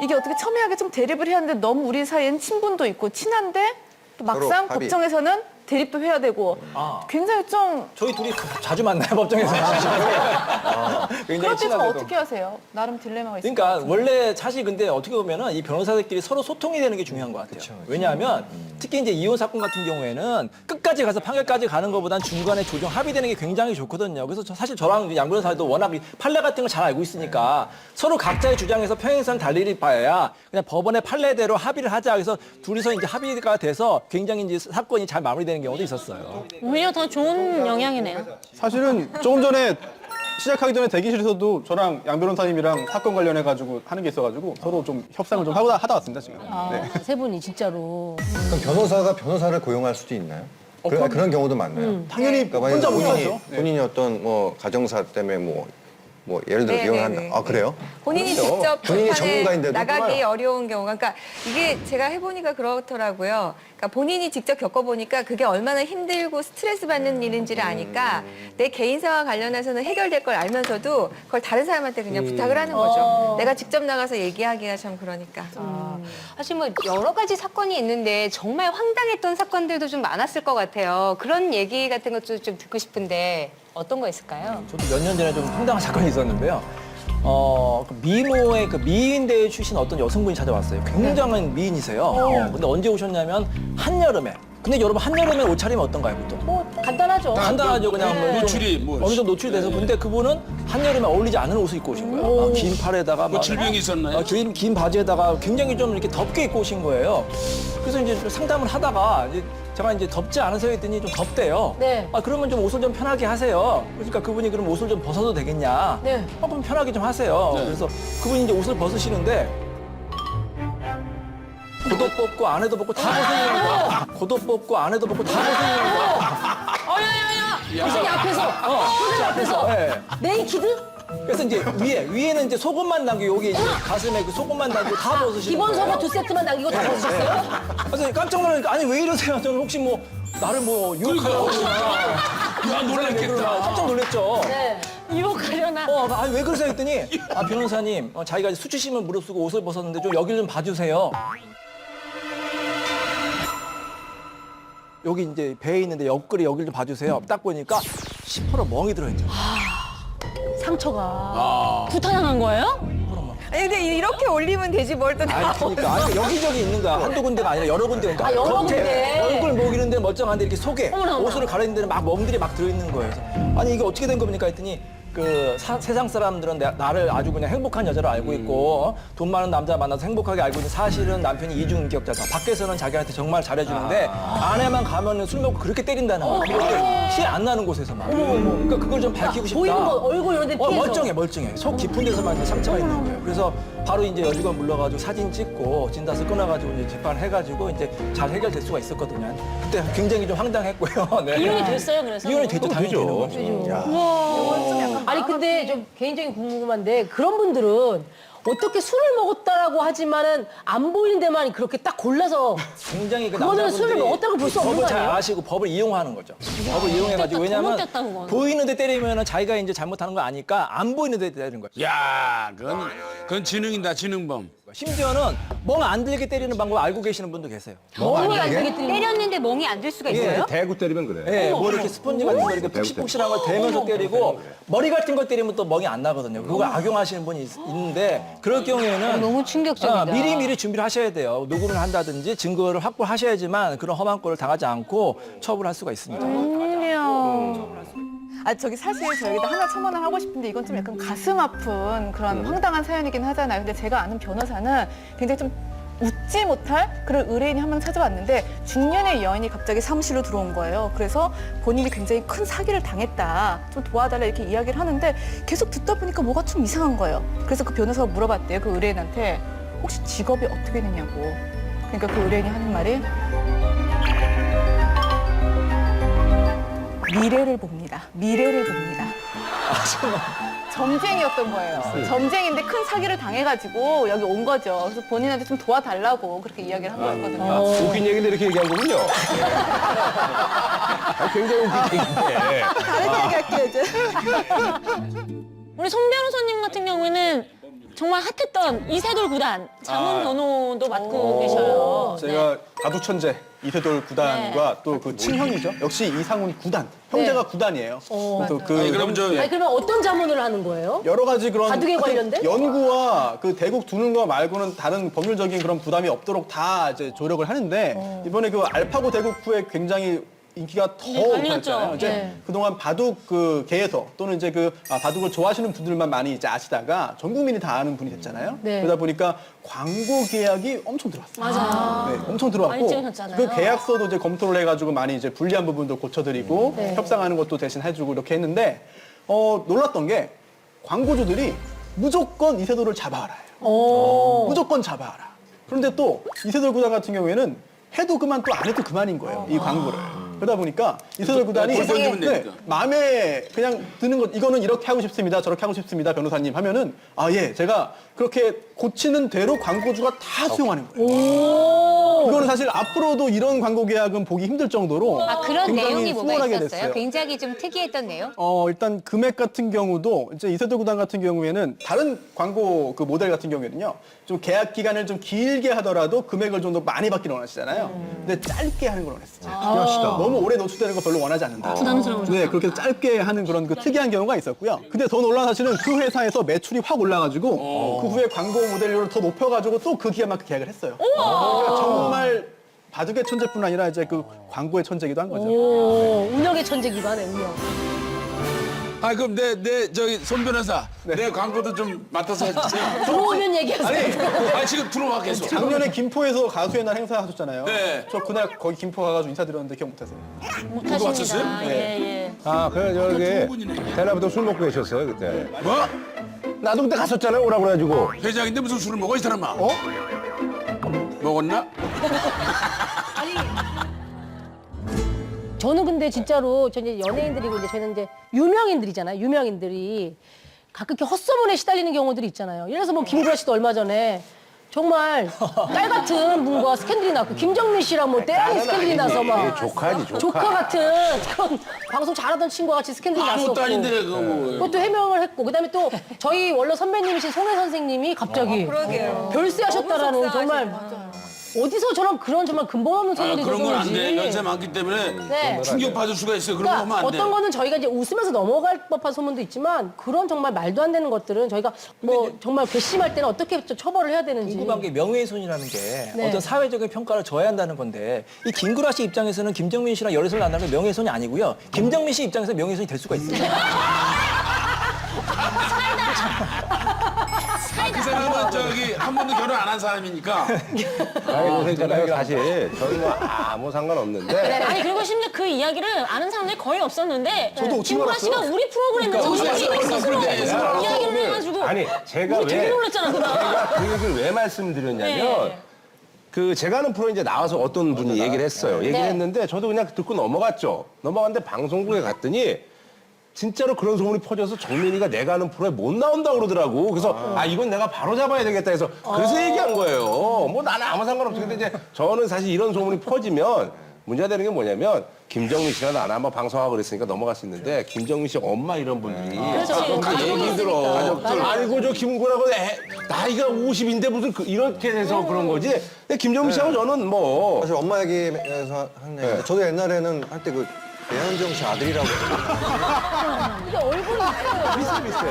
이게 어떻게 첨예하게 좀 대립을 해야 하는데 너무 우리 사이에는 친분도 있고 친한데 또 막상 서로 합의. 법정에서는 대립도 해야 되고 굉장히 좀 저희 둘이 자주 만나요, 법정에서. 굉장히 그럴 때 좀 친하게도. 어떻게 하세요? 나름 딜레마가 있어요. 그러니까 원래 사실 근데 어떻게 보면은 이 변호사들끼리 서로 소통이 되는 게 중요한 것 같아요. 왜냐하면 특히 이제 이혼 사건 같은 경우에는 끝까지 가서 판결까지 가는 것보단 중간에 조정 합의되는 게 굉장히 좋거든요. 그래서 사실 저랑 양 변호사도 워낙 이 판례 같은 걸 잘 알고 있으니까 서로 각자의 주장에서 평행선 달리를 봐야 그냥 법원의 판례대로 합의를 하자. 그래서 둘이서 이제 합의가 돼서 굉장히 이제 사건이 잘 마무리되는 경우도 있었어요. 오히려 더 좋은 영향이네요. 사실은 조금 전에 시작하기 전에 대기실에서도 저랑 양 변호사님이랑 사건 관련해가지고 하는 게 있어가지고 서로 좀 협상을 좀 하다 왔습니다, 지금. 네. 세 분이 진짜로. 그럼 변호사가 변호사를 고용할 수도 있나요? 그런 경우도 많나요? 당연히 그러니까 혼자 만약에 못하죠. 본인이 어떤 뭐 가정사 때문에 뭐 예를 들어 네, 이혼을 네, 한다. 네. 아 그래요? 본인이 그렇죠. 직접 본인이 재판에 전문가인데도 나가기 어려운 경우가 그러니까 이게 제가 해보니까 그렇더라고요. 그러니까 본인이 직접 겪어보니까 그게 얼마나 힘들고 스트레스 받는 일인지를 아니까 내 개인사와 관련해서는 해결될 걸 알면서도 그걸 다른 사람한테 그냥 부탁을 하는 거죠. 내가 직접 나가서 얘기하기가 참 그러니까. 사실 뭐 여러 가지 사건이 있는데 정말 황당했던 사건들도 좀 많았을 것 같아요. 그런 얘기 같은 것도 좀 듣고 싶은데 어떤 거 있을까요? 저도 몇 년 전에 좀 황당한 사건이 있었는데요. 그 미모의 그 미인대회 출신 어떤 여성분이 찾아왔어요. 굉장한 미인이세요. 근데 언제 오셨냐면 한여름에. 근데 여러분 한여름에 옷차림이 어떤가요, 보통? 뭐 간단하죠. 간단하죠. 그냥 네. 뭐 좀 노출이 뭐 어느 정도 노출이 돼서 근데 그분은 한여름에 어울리지 않는 옷을 입고 오신 거예요. 긴 팔에다가 뭐 질병이 있었나요? 긴 바지에다가 굉장히 좀 이렇게 덥게 입고 오신 거예요. 그래서 이제 좀 상담을 하다가 이제 제가 이제 덥지 않으세요 했더니 좀 덥대요. 네. 그러면 좀 옷을 좀 편하게 하세요. 그러니까 그분이 그럼 옷을 좀 벗어도 되겠냐? 네. 그럼 편하게 좀 하세요. 그래서 그분이 이제 옷을 벗으시는데 겉옷 벗고 안에도 벗고 다 벗으시는 거야. 겉옷 벗고 안에도 벗고 다 벗으시는 거야. 교수님 앞에서. 교수님 앞에서. 네. 네이키드? 그래서 이제 위에는 이제 속옷만 남기고 여기 이제 가슴에 그 속옷만 남기고 다 벗으시는 기본 거예요. 속옷 2세트만 남기고 다 벗으셨어요? 그래서 깜짝 놀라니까 아니 왜 이러세요? 저는 혹시 뭐 나를 뭐 유혹하려고 야, 놀랐겠다. 깜짝 놀랐죠. 네. 유혹하려나? 아니 왜 그러세요 했더니 변호사님 자기가 이제 수치심을 무릅쓰고 옷을 벗었는데 좀 여기를 좀 봐주세요. 여기 이제 배에 있는데 옆구리 여기를 좀 봐주세요. 딱 보니까 10% 멍이 들어있죠. 상처가. 구타당한 거예요? 아니 근데 이렇게 올리면 되지 뭘 또. 아니 그러니까 아니 여기저기 있는 거야. 한두 군데가 아니라 여러 군데. 그러니까 여러 겉에 군데. 얼굴 목이는데 멀쩡한데 이렇게 속에 어머나, 어머나. 옷을 갈아입는 데는 막 멍들이 막 들어있는 거예요. 그래서 아니 이게 어떻게 된 겁니까 했더니 세상 사람들은 나를 아주 그냥 행복한 여자로 알고 있고 돈 많은 남자 만나서 행복하게 알고 있는 사실은 남편이 이중인격자다. 밖에서는 자기한테 정말 잘해주는데 안에만 가면 술 먹고 그렇게 때린다는 거야. 티 안 나는 곳에서만. 그러니까 그걸 좀 밝히고 싶다. 보이는 거, 얼굴 이런 데 피해서. 멀쩡해. 속 깊은 데서만 이제 상처가 있는 거예요. 그래서 바로 이제 여직원 불러가지고 사진 찍고 진단서 끊어가지고 이제 재판해가지고 이제 잘 해결될 수가 있었거든요. 그때 굉장히 좀 황당했고요. 네. 이혼이 됐어요, 그래서? 이혼이 됐죠, 당연히 되는 거죠. 아니 근데 좀 개인적인 궁금한데 그런 분들은 어떻게 술을 먹었다라고 하지만은 안 보이는 데만 그렇게 딱 골라서 굉장히 그 그거는 남자분들이 술을 먹었다고 볼 수 없는 법을 거 잘 아니에요? 아시고 법을 이용하는 거죠. 법을 이용해가지고 왜냐하면 잘못됐다, 그거는. 보이는 데 때리면 자기가 이제 잘못하는 거 아니까 안 보이는 데 때리는 거죠. 야, 그건 지능이다, 지능범. 심지어는 멍 안 들게 때리는 방법 알고 계시는 분도 계세요. 멍이 안 들게 때리는 때렸는데 멍이 안 들 수가 있어요? 대구 때리면 그래. 예, 뭐 이렇게 스펀지 같은 거 이렇게 푹신푹신한 걸 대면서 때리고 머리 같은 걸 때리면 또 멍이 안 나거든요. 그걸 악용하시는 분이 있는데 그럴 경우에는 너무 충격적이다. 미리미리 준비를 하셔야 돼요. 녹음을 한다든지 증거를 확보하셔야지만 그런 험한 꼴을 당하지 않고 처벌할 수가 있습니다. 저기 사실 저희가 하나 첨언을 하고 싶은데 이건 좀 약간 가슴 아픈 그런 황당한 사연이긴 하잖아요. 근데 제가 아는 변호사는 굉장히 좀 웃지 못할 그런 의뢰인이 한 명 찾아왔는데 중년의 여인이 갑자기 사무실로 들어온 거예요. 그래서 본인이 굉장히 큰 사기를 당했다. 좀 도와달라 이렇게 이야기를 하는데 계속 듣다 보니까 뭐가 좀 이상한 거예요. 그래서 그 변호사가 물어봤대요. 그 의뢰인한테 혹시 직업이 어떻게 되냐고. 그러니까 그 의뢰인이 하는 말이 미래를 봅니다. 미래를 봅니다. 점쟁이였던 거예요. 점쟁인데 큰 사기를 당해가지고 여기 온 거죠. 그래서 본인한테 좀 도와달라고 그렇게 이야기를 한 거였거든요. 웃긴 얘기인데 이렇게 얘기한 거군요. 굉장히 웃긴 얘기인데. 다른 얘기 할게요, 이제. 우리 송 변호사님 같은 경우에는 정말 핫했던 이세돌 구단 자문 변호도 맡고 계셔요. 제가 가두천재 이세돌 구단과 또 그 친형이죠. 역시 이상훈 구단. 형제가 구단이에요. 또 그 아니, 그럼 아니 그러면 어떤 자문을 하는 거예요? 여러 가지 그런 바둑에 관련된? 연구와 그 대국 두는 거 말고는 다른 법률적인 그런 부담이 없도록 다 이제 조력을 하는데 이번에 그 알파고 대국 후에 굉장히 인기가 더 걸렸죠. 높았잖아요. 이제 네. 그동안 바둑 그 계에서 또는 이제 바둑을 좋아하시는 분들만 많이 이제 아시다가 전 국민이 다 아는 분이 됐잖아요. 네. 그러다 보니까 광고 계약이 엄청 들어왔어요. 맞아요. 네, 엄청 많이 들어왔고 찍으셨잖아요. 그 계약서도 이제 검토를 해가지고 많이 이제 불리한 부분도 고쳐드리고 협상하는 것도 대신 해주고 이렇게 했는데 놀랐던 게 광고주들이 무조건 이세돌을 잡아와라. 무조건 잡아와라. 그런데 또 이세돌 구단 같은 경우에는 해도 그만 또 안 해도 그만인 거예요. 이 광고를. 그러다 보니까 이세돌 구단이 돈 주면 되니까. 마음에 그냥 드는 것 이거는 이렇게 하고 싶습니다. 저렇게 하고 싶습니다. 변호사님 하면은 제가 그렇게 고치는 대로 광고주가 다 수용하는 거예요. 이거는 사실 앞으로도 이런 광고 계약은 보기 힘들 정도로 그런 굉장히 내용이 뭐가 수월하게 있었어요? 됐어요. 굉장히 좀 특이했던 내용? 일단 금액 같은 경우도 이제 이세돌 구단 같은 경우에는 다른 광고 그 모델 같은 경우에는요. 좀 계약 기간을 좀 길게 하더라도 금액을 좀 더 많이 받기를 원하시잖아요. 근데 짧게 하는 걸 원했어요. 너무 오래 노출되는 거 별로 원하지 않는다. 부담스러우셨다. 네, 그렇게 짧게 하는 그런 그 특이한 경우가 있었고요. 근데 더 놀라운 사실은 그 회사에서 매출이 확 올라가지고 그 후에 광고 모델료를 더 높여가지고 또 그 기간만큼 계약을 했어요. 그러니까 정말 바둑의 천재뿐 아니라 이제 그 광고의 천재기도 한 거죠. 오, 운영의 천재기도 하네, 운영. 아 그럼 내 저기 손 변호사 내 광고도 좀 맡아서 해주세요. 들어오면 얘기하세요. 아 지금 들어와 계속. 작년에 김포에서 가수의 날 행사 하셨잖아요. 네. 저 그날 거기 김포 가가지고 인사드렸는데 기억 못하세요? 못하십니다. 왔었어요? 예. 아, 그래 저기 대나부터 술 먹고 계셨어요 그때. 뭐? 나도 그때 갔었잖아요. 오라고 그래가지고. 회장인데 무슨 술을 먹어 이 사람아? 어? 먹었나? 저는 근데 진짜로 저는 연예인들이고 이제 저희는 이제 유명인들이잖아요. 유명인들이 가끔 이렇게 헛소문에 시달리는 경우들이 있잖아요. 예를 들어서 뭐 김구라 씨도 얼마 전에 정말 딸 같은 분과 스캔들이 났고 김정민 씨랑 뭐 때랑이 스캔들이 나서 막 조카지 조카. 조카 같은 그런 방송 잘하던 친구와 같이 스캔들이 났었고 아무것도 아닌데 그거 뭐. 그것도 해명을 했고 그다음에 또 저희 원로 선배님이신 송혜 선생님이 갑자기 그러게요. 별세하셨다라는 너무 정말 어디서 저런 그런 정말 근본 없는 아, 소문이 그런 건 안 돼. 들어오는지. 연세 많기 때문에 네. 충격 받을 수가 있어요. 그런 거 하면 그러니까 안 돼. 어떤 거는 저희가 이제 웃으면서 넘어갈 법한 소문도 있지만 그런 정말 말도 안 되는 것들은 저희가 뭐 정말 괘씸할 때는 어떻게 처벌을 해야 되는지. 궁금한 게 명예훼손이라는 게 네. 어떤 사회적인 평가를 줘야 한다는 건데 이 김구라 씨 입장에서는 김정민 씨랑 열애설 난다는 게 명예훼손이 아니고요. 김정민 씨 입장에서 명예훼손이 될 수가 있어요. 그 사람은 저기 한 번도 결혼 안 한 사람이니까. 그러니까 사실 저는 뭐 아무 상관없는데. 네. 아니 그리고 심지어 그 이야기를 아는 사람들이 거의 없었는데 저도 김구라 씨가 알았어요. 우리 프로그램에서 그러니까 스스로 그러니까 이야기를 해가지고 아니 제가 우리 되게 왜 놀랐잖아 그날. 제가 그 얘기를 왜 말씀드렸냐면 네. 그 제가 아는 프로 이제 나와서 어떤 분이 얘기를 했어요. 얘기를 네. 했는데 저도 그냥 듣고 넘어갔죠. 넘어갔는데 방송국에 갔더니 진짜로 그런 소문이 퍼져서 정민이가 내가 아는 프로에 못 나온다고 그러더라고. 그래서 아 이건 내가 바로 잡아야 되겠다 해서 그래서 얘기한 거예요. 뭐 나는 아무 상관없어. 근데 이제 저는 사실 이런 소문이 퍼지면 문제가 되는 게 뭐냐면 김정민 씨나 나나 한번 방송하고 그랬으니까 넘어갈 수 있는데 김정민 씨 엄마 이런 분들이 얘기 들어. 아이고 저 김구라고 나이가 50인데 무슨 이렇게 돼서 그런 거지. 근데 김정민 씨하고 저는 뭐 사실 엄마 얘기에서 한 얘기인데 저도 옛날에는 한때 그 배현정 씨 아들이라고 이게 얼굴이 있어요. 비슷비슷해.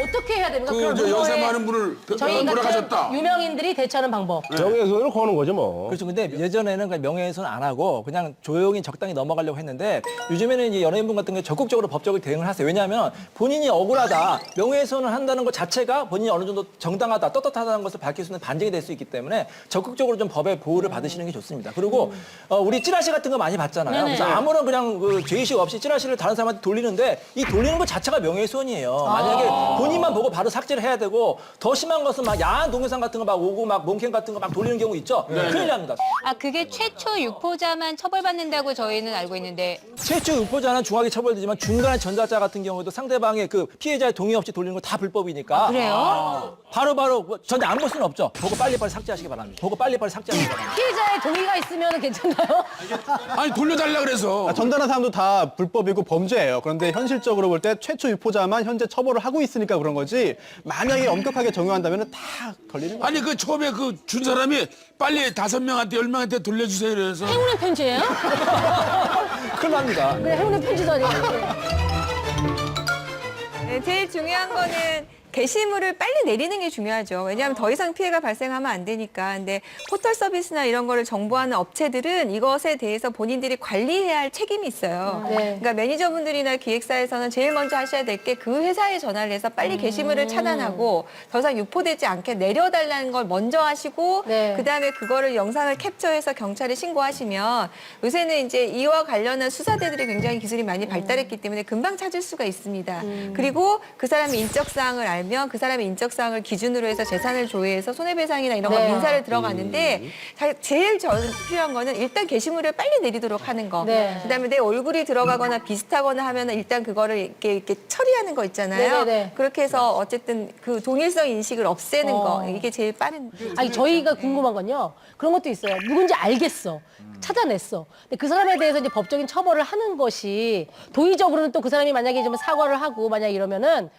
어떻게 해야 됩니까? 그런 그 연세 루머에 많은 분을 저희 돌아가셨다. 같은 유명인들이 대처하는 방법. 명예훼손을 거는 거죠 뭐. 그렇죠. 근데 예전에는 그냥 명예훼손 안 하고 그냥 조용히 적당히 넘어가려고 했는데 요즘에는 이제 연예인분 같은 게 적극적으로 법적으로 대응을 하세요. 왜냐하면 본인이 억울하다, 명예훼손을 한다는 것 자체가 본인이 어느 정도 정당하다, 떳떳하다는 것을 밝힐 수 있는 반증이 될 수 있기 때문에 적극적으로 좀 법의 보호를 받으시는 게 좋습니다. 그리고 우리 찌라시 같은 거 많이 봤잖아요. 네네. 그래서 아무런 그냥 그 죄의식 없이 찌라시를 다른 사람한테 돌리는데 이 돌리는 것 자체가 명예훼손이에요. 만약에 본인만 보고 바로 삭제를 해야 되고 더 심한 것은 막 야한 동영상 같은 거 막 오고 막 몽캠 같은 거 막 돌리는 경우 있죠. 큰일 납니다. 아, 그게 최초 유포자만 처벌받는다고 저희는 알고 있는데 최초 유포자는 중하게 처벌되지만 중간에 전자자 같은 경우도 상대방의 그 피해자의 동의 없이 돌리는 거 다 불법이니까. 그래요? 바로바로 전혀 안 볼 수는 없죠. 보고 빨리빨리 삭제하시기 바랍니다. 보고 빨리빨리 삭제하시기 바랍니다. 피해자의 동의가 있으면 괜찮나요? 아니 돌려달라 그래서. 전달한 사람도 다 불법이고 범죄예요. 그런데 현실적으로 볼 때 최초 유포자만 현재 처벌을 하고 있으니까 그런 거지 만약에 엄격하게 적용한다면 다 걸리는 거예요. 아니 그 처음에 그 준 사람이 빨리 5명한테 10명한테 돌려주세요 그래서. 행운의 편지예요? 큰일 납니다. 그래 행운의 편지도 아니고. 네, 제일 중요한 거는 게시물을 빨리 내리는 게 중요하죠. 왜냐하면 더 이상 피해가 발생하면 안 되니까. 근데 포털 서비스나 이런 거를 정보하는 업체들은 이것에 대해서 본인들이 관리해야 할 책임이 있어요. 네. 그러니까 매니저분들이나 기획사에서는 제일 먼저 하셔야 될 게 그 회사에 전화를 해서 빨리 게시물을 차단하고 더 이상 유포되지 않게 내려달라는 걸 먼저 하시고 네. 그다음에 그거를 영상을 캡처해서 경찰에 신고하시면 요새는 이제 이와 관련한 수사대들이 굉장히 기술이 많이 발달했기 때문에 금방 찾을 수가 있습니다. 그리고 그 사람의 인적사항을 알면 그 사람의 인적사항을 기준으로 해서 재산을 조회해서 손해배상이나 이런 거 네. 민사를 들어가는데 제일 필요한 거는 일단 게시물을 빨리 내리도록 하는 거. 네. 그다음에 내 얼굴이 들어가거나 비슷하거나 하면은 일단 그거를 이렇게 처리하는 거 있잖아요. 네네네. 그렇게 해서 어쨌든 그 동일성 인식을 없애는 거 이게 제일 빠른. 아니 저희가 궁금한 건요. 그런 것도 있어요. 누군지 알겠어. 찾아냈어. 근데 그 사람에 대해서 이제 법적인 처벌을 하는 것이 도의적으로는 또 그 사람이 만약에 좀 사과를 하고 만약 이러면은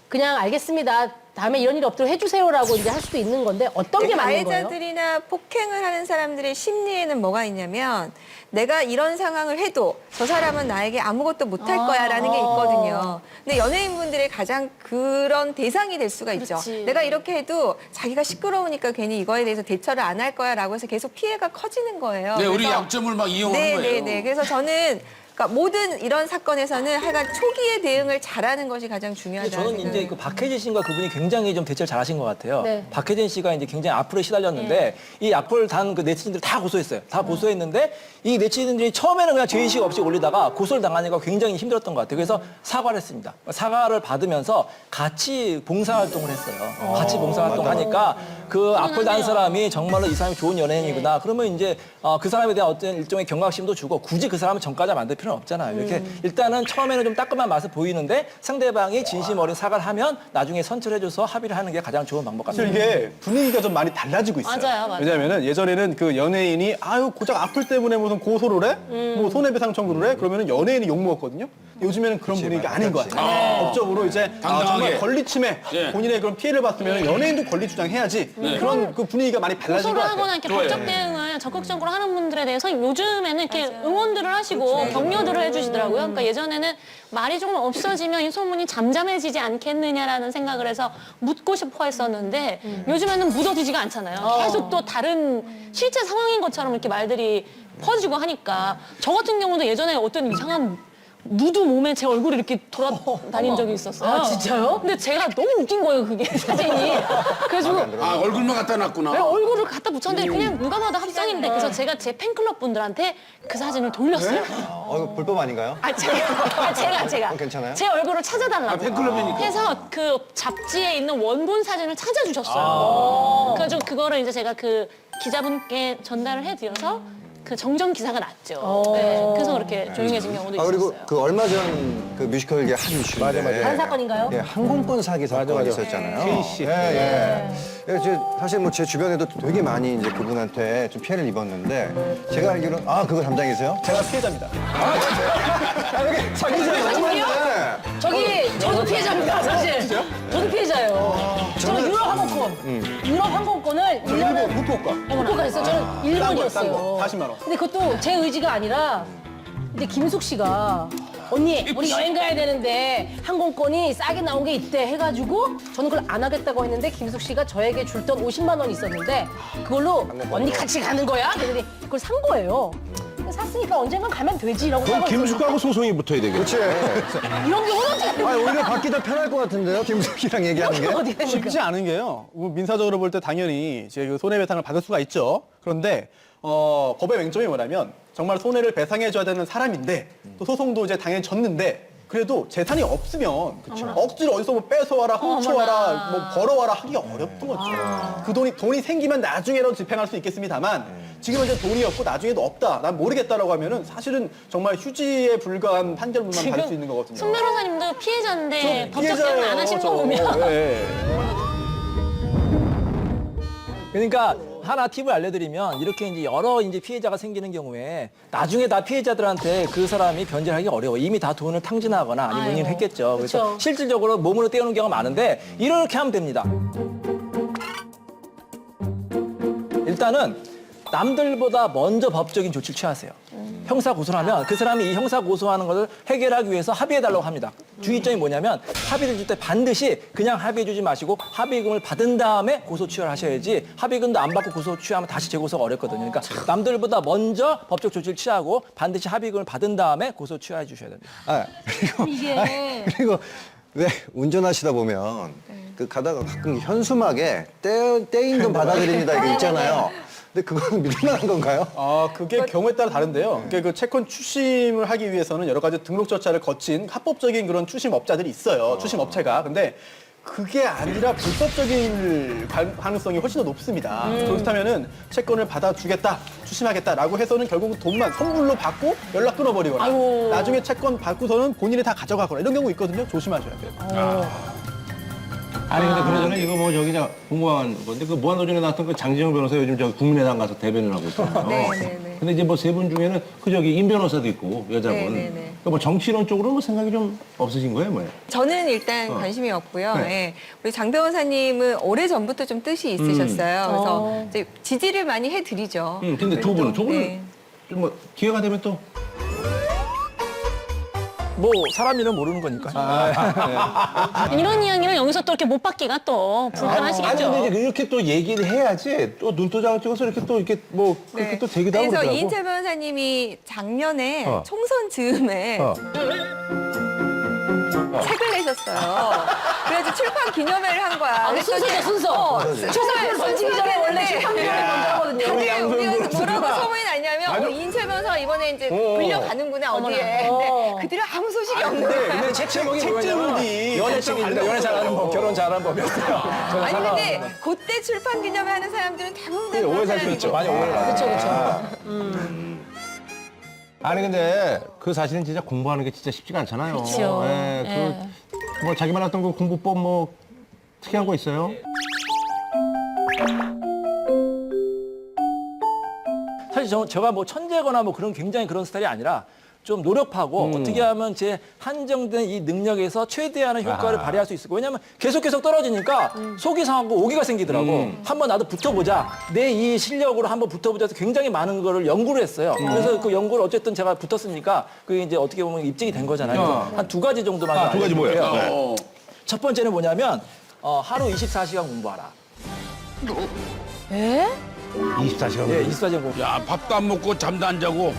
그냥 알겠습니다. 다음에 이런 일이 없도록 해주세요라고 이제 할 수도 있는 건데 어떤 게 맞는 거예요? 가해자들이나 폭행을 하는 사람들의 심리에는 뭐가 있냐면 내가 이런 상황을 해도 저 사람은 나에게 아무것도 못할 거야라는 게 있거든요. 근데 연예인분들의 가장 그런 대상이 될 수가 있죠. 그렇지. 내가 이렇게 해도 자기가 시끄러우니까 괜히 이거에 대해서 대처를 안 할 거야라고 해서 계속 피해가 커지는 거예요. 네, 우리 그래서 약점을 막 이용하는 거예요. 네. 그래서 저는 그러니까 모든 이런 사건에서는 하여간 초기에 대응을 잘하는 것이 가장 중요하다는 저는 이제 생각을 그 박혜진 씨가 그분이 굉장히 좀 대처를 잘하신 것 같아요. 네. 박혜진 씨가 이제 굉장히 악플에 시달렸는데 이 악플 단 그 네티즌들 다 고소했어요. 다 고소했는데 이 네티즌들이 처음에는 그냥 죄의식 없이 올리다가 고소를 당하니까 굉장히 힘들었던 것 같아요. 그래서 사과를 했습니다. 사과를 받으면서 같이 봉사활동을 했어요. 같이 봉사활동 하니까 그 악플 단 사람이 정말로 이 사람이 좋은 연예인이구나. 그러면 이제 그 사람에 대한 어떤 일종의 경각심도 주고 굳이 그 사람을 전과자 만들 필요는 없잖아요. 이렇게 일단은 처음에는 좀 따끔한 맛을 보이는데 상대방이 진심 어린 사과를 하면 나중에 선처를 해줘서 합의를 하는 게 가장 좋은 방법 사실 같습니다. 이게 분위기가 좀 많이 달라지고 있어요. 맞아요. 왜냐면은 예전에는 그 연예인이 아유 고작 악플 때문에 무슨 고소를 해? 뭐 손해배상 청구를 해? 그러면은 연예인이 욕먹었거든요. 요즘에는 그런 분위기가 아닌 것 같아요. 법적으로 이제 당당하게. 정말 권리침해 예. 본인의 그런 피해를 봤으면 연예인도 권리 주장해야지. 그런 그 분위기가 많이 달라진 것 고소를 같아요. 하거나 이렇게 법적 대응을 적극적으로 하는 분들에 대해서 요즘에는 이렇게 응원들을 하시고 격려들을 해주시더라고요. 그러니까 예전에는 말이 조금 없어지면 이 소문이 잠잠해지지 않겠느냐라는 생각을 해서 묻고 싶어 했었는데 요즘에는 묻어두지가 않잖아요. 계속 또 다른 실제 상황인 것처럼 이렇게 말들이 퍼지고 하니까 저 같은 경우도 예전에 어떤 이상한 누드 몸에 제 얼굴이 이렇게 돌아다닌 적이 있었어요. 아, 진짜요? 근데 제가 너무 웃긴 거예요, 그게 사진이. 그래서 아, 얼굴만 갖다 놨구나. 왜 얼굴을 갖다 붙였는데 그냥 누가 봐도 합성인데 그래서 제가 제 팬클럽 분들한테 그 사진을 돌렸어요. 이거 불법 아닌가요? 제가 괜찮아요? 제 얼굴을 찾아달라고 팬클럽이니까. 해서 그 잡지에 있는 원본 사진을 찾아주셨어요. 그래가지고 그거를 이제 제가 그 기자분께 전달을 해드려서 그 정정 기사가 났죠. 네, 그래서 그렇게 조용해진 경우도 그리고 있었어요. 그 얼마 전 그 뮤지컬 이게 한 이슈인데. 다른 사건인가요? 예, 항공권 사기 사건이 있었잖아요. KC. 예. 사실 뭐 제 주변에도 되게 많이 이제 그분한테 좀 피해를 입었는데 제가 알기로는 그거 담당이세요? 제가 피해자입니다. 저기 저도 피해자입니다, 사실. 저도 피해자예요. 저는 유럽 항공권. 유럽 항공권을 1년에 후쿠오카 했어요. 저는 일본이었어요. 40만 원. 근데 그것도 제 의지가 아니라 근데 김숙 씨가 언니 우리 여행 가야 되는데 항공권이 싸게 나온 게 있대 해가지고 저는 그걸 안 하겠다고 했는데 김숙 씨가 저에게 줬던 50만 원이 있었는데 그걸로 언니 같이 가는 거야? 그랬더니 그걸 산 거예요. 샀으니까 언젠간 가면 되지라고 그럼 생각했었는데 김숙하고 소송이 붙어야 되겠지. 이런 경우는 어떻게 오히려 받기 더 편할 것 같은데요, 김숙이랑 얘기하는 게. 어떻게 됩니까? 쉽지 않은 게요. 뭐 민사적으로 볼 때 당연히 이제 그 손해배상을 받을 수가 있죠. 그런데 법의 맹점이 뭐냐면 정말 손해를 배상해줘야 되는 사람인데 또 소송도 이제 당연히 졌는데 그래도 재산이 없으면 억지로 어디서 뭐 뺏어와라, 훔쳐와라, 뭐 벌어와라 하기가 어렵던 거죠. 그 돈이 생기면 나중에라도 집행할 수 있겠습니다만 지금은 이제 돈이 없고 나중에도 없다, 난 모르겠다라고 하면은 사실은 정말 휴지에 불과한 판결문만 받을 수 있는 거거든요. 손 변호사님도 피해자인데 법적 대응 피해자예요, 안 하시는 저. 거 보면 예. 그러니까 하나 팁을 알려드리면 이렇게 이제 여러 이제 피해자가 생기는 경우에 나중에 다 피해자들한테 그 사람이 변제하기 어려워. 이미 다 돈을 탕진하거나 아니면 은인을 했겠죠. 그래서 그쵸. 실질적으로 몸으로 떼어놓은 경우가 많은데 이렇게 하면 됩니다. 일단은 남들보다 먼저 법적인 조치를 취하세요. 형사 고소를 하면 그 사람이 이 형사 고소하는 것을 해결하기 위해서 합의해달라고 합니다. 주의점이 뭐냐면 합의를 줄 때 반드시 그냥 합의해주지 마시고 합의금을 받은 다음에 고소 취하를 하셔야지 합의금도 안 받고 고소 취하면 다시 재고소가 어렵거든요. 그러니까 남들보다 먼저 법적 조치를 취하고 반드시 합의금을 받은 다음에 고소 취하해 주셔야 됩니다. 그리고 왜 운전하시다 보면 그 가다가 가끔 현수막에 떼인 돈 받아드립니다 이게 있잖아요. 근데 그건 믿을만한 건가요? 그게 경우에 따라 다른데요. 그게 그 채권 추심을 하기 위해서는 여러 가지 등록 절차를 거친 합법적인 그런 추심업자들이 있어요. 추심업체가. 근데 그게 아니라 불법적인 가능성이 훨씬 더 높습니다. 그렇다면은 채권을 받아주겠다, 추심하겠다라고 해서는 결국 돈만 선불로 받고 연락 끊어버리거나 나중에 채권 받고서는 본인이 다 가져가거나 이런 경우 있거든요. 조심하셔야 돼요. 아니 근데 그러잖아요. 이거 뭐 저기 궁금한 건데 그 무한도전에 나왔던 그 장지영 변호사 요즘 저 국민의당 가서 대변을 하고 있잖아요. 네네네. 근데 이제 뭐 세 분 중에는 그 저기 임 변호사도 있고 여자분. 네네네. 그러니까 뭐 정치론 쪽으로 뭐 생각이 좀 없으신 거예요, 뭐예요? 저는 일단 관심이 없고요. 네. 예. 우리 장 변호사님은 오래 전부터 좀 뜻이 있으셨어요. 그래서 이제 지지를 많이 해드리죠. 근데 두 분은 네. 좀 뭐 기회가 되면 또 뭐 사람 일은 모르는 거니까. 이런 이야기는 여기서 또 이렇게 못 받기가 또 아니 불편하시겠죠. 근데 이제 이렇게 또 얘기를 해야지 또 눈도장을 찍어서 이렇게 또 이렇게 뭐 그렇게 네. 또 되기도 하고 그래서 그러더라고. 이인철 변호사님이 작년에 어. 총선 즈음에 책을 내셨어요. 그래서 출판 기념회를 한 거야. 순서죠, 순서. 출판을 던지기 전에 원래 출판 기념회 먼저 하거든요. 다들 우리가 뭐라고 소문이 났냐면 이인철 변호사가 이번에 이제 불려가는구나 어디에. 근데 그들은 아무 소식이 없는 거야. 근데 책 제목이 뭐냐면 연애책입니다. 연애 잘하는 법, 결혼 잘하는 법이었어요. 아니 근데 그때 출판 기념회 하는 사람들은 대부분 오해 살 수 있죠. 많이 오해. 아니 근데 그 사실은 진짜 공부하는 게 진짜 쉽지가 않잖아요. 그렇죠. 뭐 자기만 했던 그 공부법 뭐 특이한 거 있어요? 사실 제가 뭐 천재거나 뭐 그런 굉장히 그런 스타일이 아니라 좀 노력하고 어떻게 하면 제 한정된 이 능력에서 최대한의 효과를 발휘할 수 있을까. 왜냐하면 계속 떨어지니까 속이 상하고 오기가 생기더라고. 한번 나도 붙어보자. 내 이 실력으로 한번 붙어보자 해서 굉장히 많은 거를 연구를 했어요. 그래서 그 연구를 어쨌든 제가 붙었으니까 그게 이제 어떻게 보면 입증이 된 거잖아요. 그래서 한 두 가지 정도만. 두 가지 뭐예요? 알려드릴게요. 첫 번째는 뭐냐면 하루 24시간 공부하라. 24시간. 예, 24시간 공부. 야, 밥도 안 먹고 잠도 안 자고.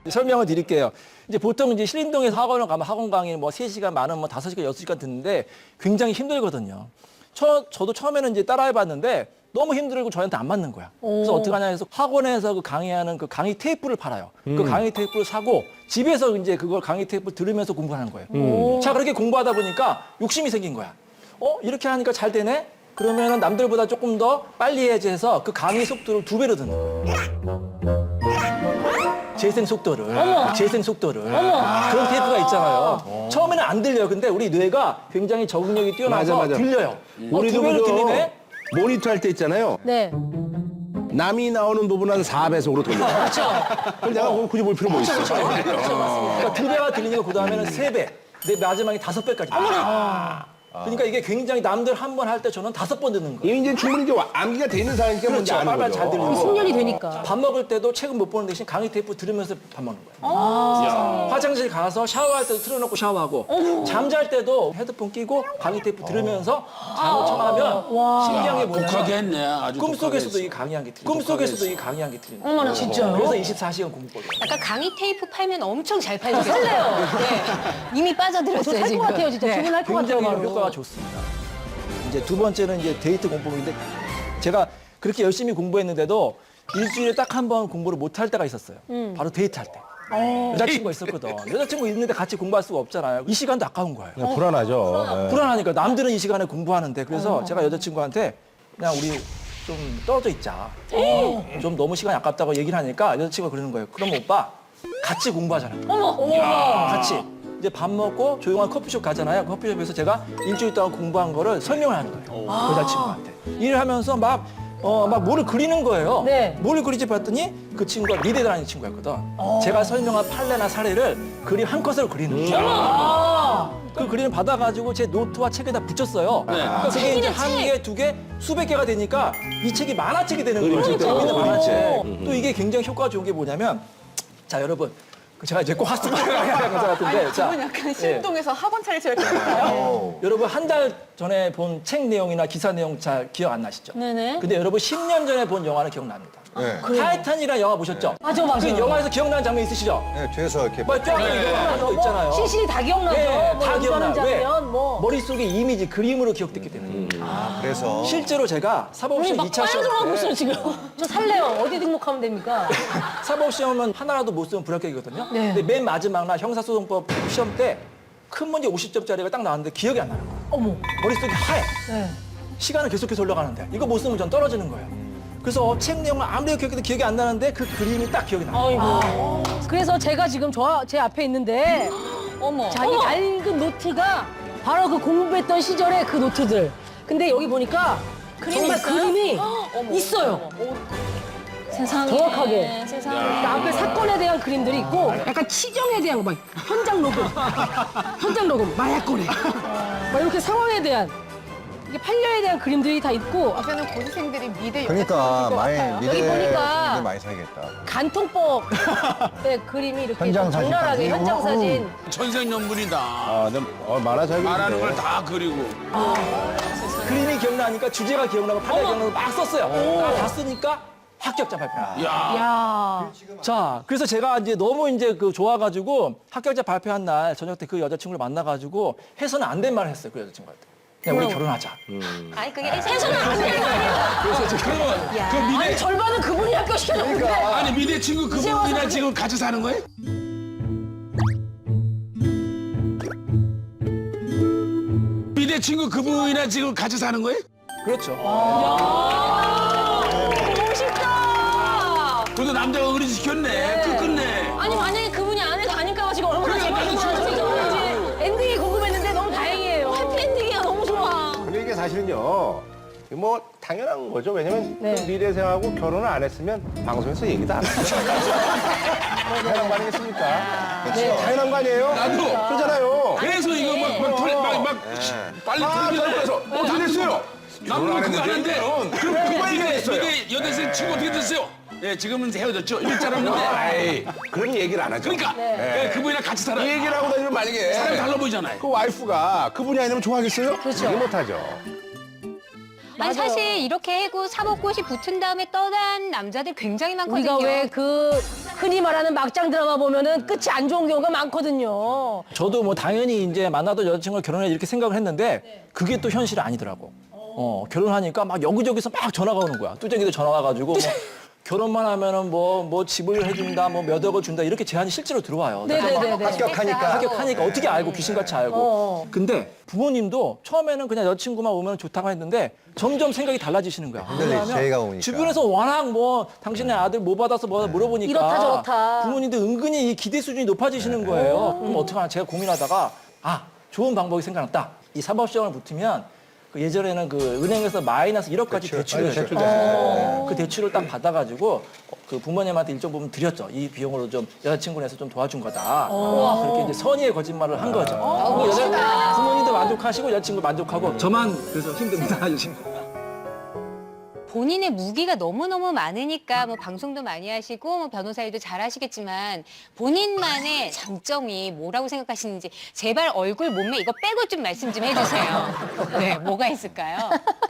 설명을 드릴게요. 이제 보통 이제 신림동에서 학원을 가면 학원 강의 뭐 3시간, 많으면 뭐 5시간, 6시간 듣는데 굉장히 힘들거든요. 저도 처음에는 이제 따라해 봤는데 너무 힘들고 저한테 안 맞는 거야. 그래서 어떻게 하냐 해서 학원에서 그 강의하는 그 강의 테이프를 팔아요. 그 강의 테이프를 사고 집에서 이제 그걸 강의 테이프 들으면서 공부하는 거예요. 자, 그렇게 공부하다 보니까 욕심이 생긴 거야. 이렇게 하니까 잘 되네? 그러면은 남들보다 조금 더 빨리 해야지 해서 그 강의 속도를 2배로 듣는 거예요. 재생 속도를. 그런 테이프가 있잖아요. 처음에는 안 들려요. 근데 우리 뇌가 굉장히 적응력이 뛰어나서 맞아. 들려요. 우리도 2배로 그죠? 들리네? 모니터 할 때 있잖아요. 네. 남이 나오는 부분 한 4배속으로 돌려. 그렇죠. 그럼 내가 굳이 볼 필요 뭐 있어? 그러니까 2배가 들리니까 그 다음에는 3배. 내 마지막에 5배까지. 그러니까 이게 굉장히 남들 한 번 할 때 저는 5번 듣는 거예요. 이미 이제 충분히 이제 암기가 돼 있는 사람이니까 뭔지 그렇죠. 아는 빨리빨리 거죠. 잘 들리고. 숙련이 되니까. 밥 먹을 때도 책은 못 보는 대신 강의 테이프 들으면서 밥 먹는 거예요. 화장실 가서 샤워할 때도 틀어놓고 샤워하고 잠잘 때도 헤드폰 끼고 강의 테이프 들으면서 잠을 청하면 신기한 게 독하게 뭐냐면 했네. 아주 꿈속에서도 독하게 이 강의 한개 들리고 꿈속에서도 이 강의 한개 들리는 어머나, 진짜요? 그래서 24시간 공부를 약간 강의 테이프 팔면 엄청 잘 팔리겠어요. 설레요. 네. 이미 빠져들었어요, 살것 지금. 같아요, 진짜. 주문할 것 같아요. 굉장히 바로. 효과가 좋습니다. 이제 두 번째는 이제 데이트 공부인데 제가 그렇게 열심히 공부했는데도 일주일에 딱 한 번 공부를 못 할 때가 있었어요. 바로 데이트할 때. 여자친구가 있었거든. 여자친구 있는데 같이 공부할 수가 없잖아요. 이 시간도 아까운 거예요. 그냥 불안하죠. 불안하니까 남들은 이 시간에 공부하는데 그래서 제가 여자친구한테 그냥 우리 좀 떨어져 있자. 좀 너무 시간이 아깝다고 얘기를 하니까 여자친구가 그러는 거예요. 그럼 오빠 같이 공부하잖아요. 같이. 이제 밥 먹고 조용한 커피숍 가잖아요. 커피숍에서 제가 일주일 동안 공부한 거를 설명을 하는 거예요. 여자친구한테. 일을 하면서 막 뭐를 그리는 거예요. 네. 뭘 그리지 봤더니 그 친구가 미대 다니는 친구였거든. 제가 설명한 판례나 사례를 그림 한 컷으로 그리는 거예요. 그 그림을 받아가지고 제 노트와 책에다 붙였어요. 그러니까 그게 이제 한 개, 2개, 수백 개가 되니까 이 책이 만화책이 되는 거예요. 재밌는 만화책. 또 이게 굉장히 효과가 좋은 게 뭐냐면 자, 여러분. 제가 이제 꼭 학습하는 것 같은데. 지금은 약간 신동에서 학원 차리실 것 같아요. 여러분 한 달 전에 본 책 내용이나 기사 내용 잘 기억 안 나시죠? 네네. 근데 여러분 10년 전에 본 영화는 기억납니다. 타이탄이라는 영화 보셨죠? 맞아. 그 영화에서 기억나는 장면 있으시죠? 네, 뒤에서 이렇게 막 쫙 이거 거 있잖아요. 실실이 다 기억나죠. 네, 뭐 다 기억나. 운전하는 왜? 장면, 뭐. 머릿속에 이미지, 그림으로 기억됐기 때문에. 그래서 실제로 제가 사법시험 막 2차 시험 빨간색하고 있어요, 때 지금. 저 살래요. 어디 등록하면 됩니까? 사법시험은 하나라도 못 쓰면 불합격이거든요. 근데 맨 마지막 날 형사소송법 시험 때 큰 문제 50점짜리가 딱 나왔는데 기억이 안 나는 거예요. 어머. 머릿속이 하얘. 네. 시간은 계속해서 올라가는데 이거 못 쓰면 전 떨어지는 거예요. 그래서 책 내용을 아무리 기억해도 기억이 안 나는데 그 그림이 딱 기억이 나요. 그래서 제가 지금 제 앞에 있는데 어머. 자기 낡은 노트가 바로 그 공부했던 시절의 그 노트들. 근데 여기 보니까 그림이 정말 있어요? 그림이 있어요. 세상에. 정확하게. 세상에. 그 앞에 사건에 대한 그림들이 있고 약간 치정에 대한 거 막 현장 녹음, 마약 거래. 막 이렇게 상황에 대한 이게 판례에 대한 그림들이 다 있고 앞에는 고시생들이 미대 그러니까 많이 여기 보니까 미래 많이 살겠다. 간통법의 그림이 이렇게 현장 좀 적나라하게 사진까지. 현장 사진. 천생연분이다. 아, 근데 만화 잘 말하는 그리네. 걸 다 그리고. 그림이 기억나니까 주제가 기억나고 판례 기억나고 막 썼어요. 다 쓰니까 합격자 발표. 야. 자, 그래서 제가 이제 너무 이제 그 좋아가지고 합격자 발표한 날 저녁 때 그 여자친구를 만나가지고 해서는 안 된 말을 했어요. 그 여자친구한테. 그냥 우리 결혼하자. 아니 그게 해서는 안 되는 거 아니야. 그래서 그러면 그 미대, 아니 절반은 그분이 합격시켜줬는데. 아니 미대 친구 그분이랑 지금 같이 사는 거예요? 미대 친구 그분이랑 지금 같이 사는 거예요? 그렇죠. 멋있다. 그래도 남자가 의리 지켰네. 끝끝내. 아니 만약에 그분이 안에 가니까 지금 얼마나 그래, 재밌는 맞아, 거지. 엔딩이 궁금했는데 너무 다행이에요. 해피엔딩이야 너무 좋아. 근데 이게 사실은요. 뭐 당연한 거죠. 왜냐면 네. 그 미래생하고 결혼을 안 했으면 방송에서 얘기도 안 하죠. 당연한 거 아니겠습니까? 그렇죠. 당연한 거 아니에요? 나도. 그러잖아요. 그래서 이거 막 빨리 들어가서 어떻게 됐어요? 남은 그거 하는데 그럼 그거 얘기했어요. 미대 여대생 친구 어떻게 됐어요? 예, 지금은 헤어졌죠. 일잘 없는데. 그런 얘기를 안 하죠. 그러니까 예, 그분이랑 같이 살아. 이 얘기를 하고 다니면 만약에 사람 달라 보이잖아요. 그 와이프가 그분이 아니면 좋아하겠어요? 그렇죠. 얘기 못하죠. 아니 사실 이렇게 해고 사법고시 붙은 다음에 떠난 남자들 굉장히 많거든요. 우리가 왜 그 흔히 말하는 막장 드라마 보면은 끝이 안 좋은 경우가 많거든요. 저도 뭐 당연히 이제 만나던 여자친구가 결혼해 이렇게 생각을 했는데 그게 또 현실이 아니더라고. 결혼하니까 막 여기저기서 막 전화가 오는 거야. 뚜쟁이도 전화 와가지고 뭐 결혼만 하면은 뭐 집을 해준다, 뭐 몇 억을 준다 이렇게 제안이 실제로 들어와요. 네네네. 합격하니까 어떻게 알고 귀신같이 알고. 근데 부모님도 처음에는 그냥 여자친구만 오면 좋다고 했는데 점점 생각이 달라지시는 거야. 제의가 오니까. 주변에서 워낙 뭐 당신의 아들 뭐 받아서 뭐 물어보니까 이렇다 저렇다. 부모님도 은근히 이 기대 수준이 높아지시는 거예요. 그럼 어떡하나 제가 고민하다가 좋은 방법이 생각났다. 이 사법시험을 붙으면 그 예전에는 그 은행에서 마이너스 1억까지 대출을 해줘요. 그 대출을 딱 받아가지고 그 부모님한테 일정 부분 드렸죠. 이 비용으로 좀 여자친구에서 좀 도와준 거다. 그렇게 이제 선의의 거짓말을 한 거죠. 부모님도 만족하시고 여자친구 만족하고 저만 그래서 힘듭니다 요즘. 본인의 무기가 너무너무 많으니까 뭐 방송도 많이 하시고 뭐 변호사 일도 잘 하시겠지만 본인만의 장점이 뭐라고 생각하시는지 제발 얼굴, 몸매 이거 빼고 좀 말씀 좀 해주세요. 네, 뭐가 있을까요?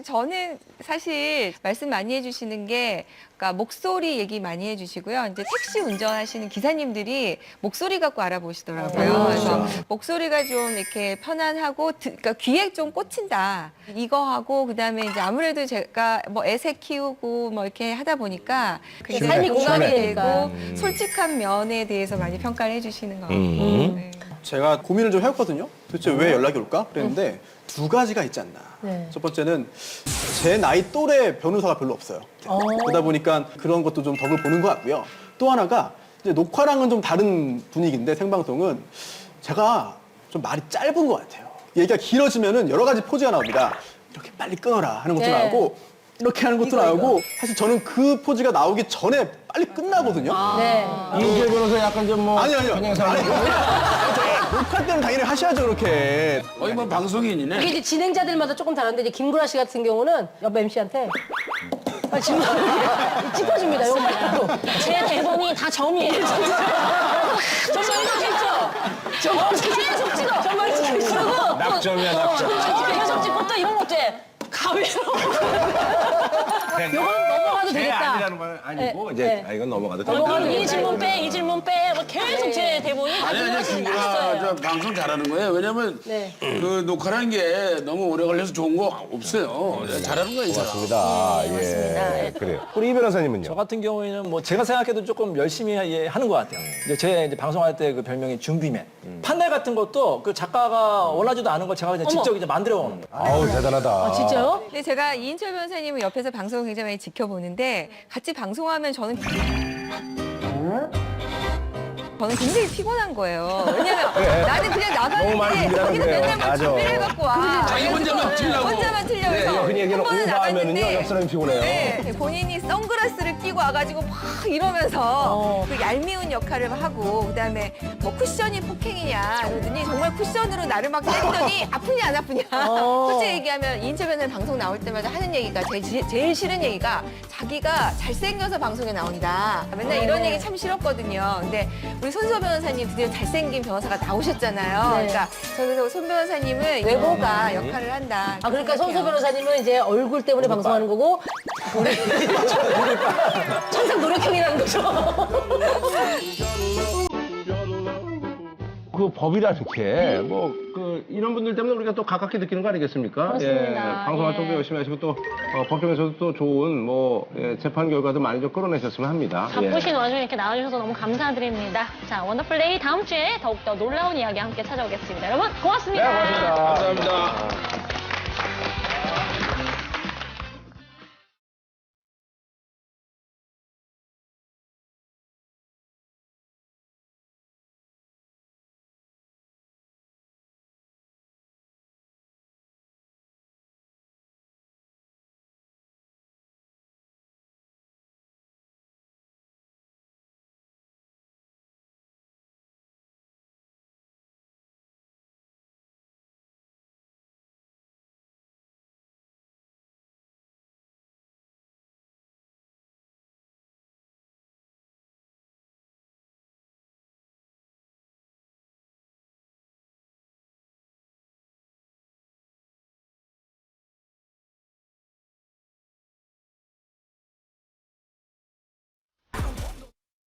저는 사실 말씀 많이 해주시는 게 그러니까 목소리 얘기 많이 해주시고요. 이제 택시 운전하시는 기사님들이 목소리 갖고 알아보시더라고요. 그래서 목소리가 좀 이렇게 편안하고 그러니까 귀에 좀 꽂힌다. 이거 하고 그다음에 이제 아무래도 제가 뭐 애새 키우고 뭐 이렇게 하다 보니까 삶이 공감이 되고 솔직한 면에 대해서 많이 평가를 해주시는 것 같고. 네. 제가 고민을 좀 해봤거든요. 도대체 왜 연락이 올까? 그랬는데 두 가지가 있지 않나. 네. 첫 번째는 제 나이 또래 변호사가 별로 없어요. 그러다 보니까 그런 것도 좀 덕을 보는 것 같고요. 또 하나가 이제 녹화랑은 좀 다른 분위기인데 생방송은 제가 좀 말이 짧은 것 같아요. 얘기가 길어지면은 여러 가지 포즈가 나옵니다. 이렇게 빨리 끊어라 하는 것도 네. 나오고 이렇게 하는 것도 나오고 사실 저는 그 포즈가 나오기 전에 빨리 끝나거든요. 네. 이은재 변호사 약간 좀 뭐. 아니요. 그냥 사는 녹화 때는 당연히 하셔야죠, 그렇게. 거의 뭐 방송인이네. 이게 이제 진행자들마다 조금 다른데 이제 김구라 씨 같은 경우는 옆 MC한테 질문 짚어줍니다. 이거 말고 제 대본이 다 점이에요. 정말 이거 진짜 계속 찍어. 정말 찍고 낙점이야, 낙점. 계속 찍고 또 이런 것도 해. 가위로. 이건 넘어가도 제 되겠다. 아니라는 건 아니고 네, 이제 네. 이건 넘어가도 이거는 된다. 이 질문 빼, 이 질문 빼. 뭐 계속 제 대본이 다 아니 김구라 있어요. 저 방송 잘하는 거예요. 왜냐면 네. 그 녹화라는 게 너무 오래 걸려서 좋은 거 없어요. 잘하는 거예요, 이 사람. 맞습니다. 예. 그래요. 우리 이 변호사님은요? 저 같은 경우에는 뭐 제가 생각해도 조금 열심히 하는 것 같아요. 이제 제 이제 방송할 때 그 별명이 준비맨. 판넬 같은 것도 그 작가가 원하지도 않은 걸 제가 그냥 직접 이제 만들어 오는 거예요. 아우 대단하다. 아, 진짜요? 근데 제가 이인철 변호사님은 옆에서 방송을 굉장히 많이 지켜보는데 같이 방송하면 저는 저는 굉장히 피곤한 거예요. 왜냐면 나는 그냥 너무 많이 나가는데 준비하는 거기서 거예요. 맨날 막 맞아. 준비를 해갖고 와. 자기 혼자만 틀려고. 혼자만 틀려. 네, 그래서 흔히 얘기하는 한 번은 오버하면은요, 나갔는데 옆 사람이 피곤해요. 네, 본인이 선글라스를 끼고 와가지고 막 이러면서 그 얄미운 역할을 하고 그다음에 뭐 쿠션이 폭행이냐 그러더니 정말 쿠션으로 나를 막 때리더니 아프냐 안 아프냐. 솔직히 얘기하면 이인철 변호사님 방송 나올 때마다 하는 얘기가 제일 싫은 얘기가 자기가 잘생겨서 방송에 나온다. 맨날 이런 얘기 참 싫었거든요. 근데 우리 손수호 변호사님 드디어 잘생긴 변호사가 나오셨잖아요. 네. 그러니까 저기서 손 변호사님은 외모가 역할을 한다. 아, 그러니까 생각해요. 손수 변호사님은 이제 얼굴 때문에 방송하는 거고, 우리 천상 노력형이라는 거죠. 그 법이라는 게 뭐 그 이런 분들 때문에 우리가 또 가깝게 느끼는 거 아니겠습니까? 그렇습니다. 예, 방송 활동도 예. 열심히 하시고 또 법정에서도 또 좋은 뭐 재판 결과도 많이 좀 끌어내셨으면 합니다. 예. 바쁘신 와중에 이렇게 나와주셔서 너무 감사드립니다. 자, 원더풀데이 다음 주에 더욱더 놀라운 이야기 함께 찾아오겠습니다. 여러분, 고맙습니다. 네, 고맙습니다. 감사합니다.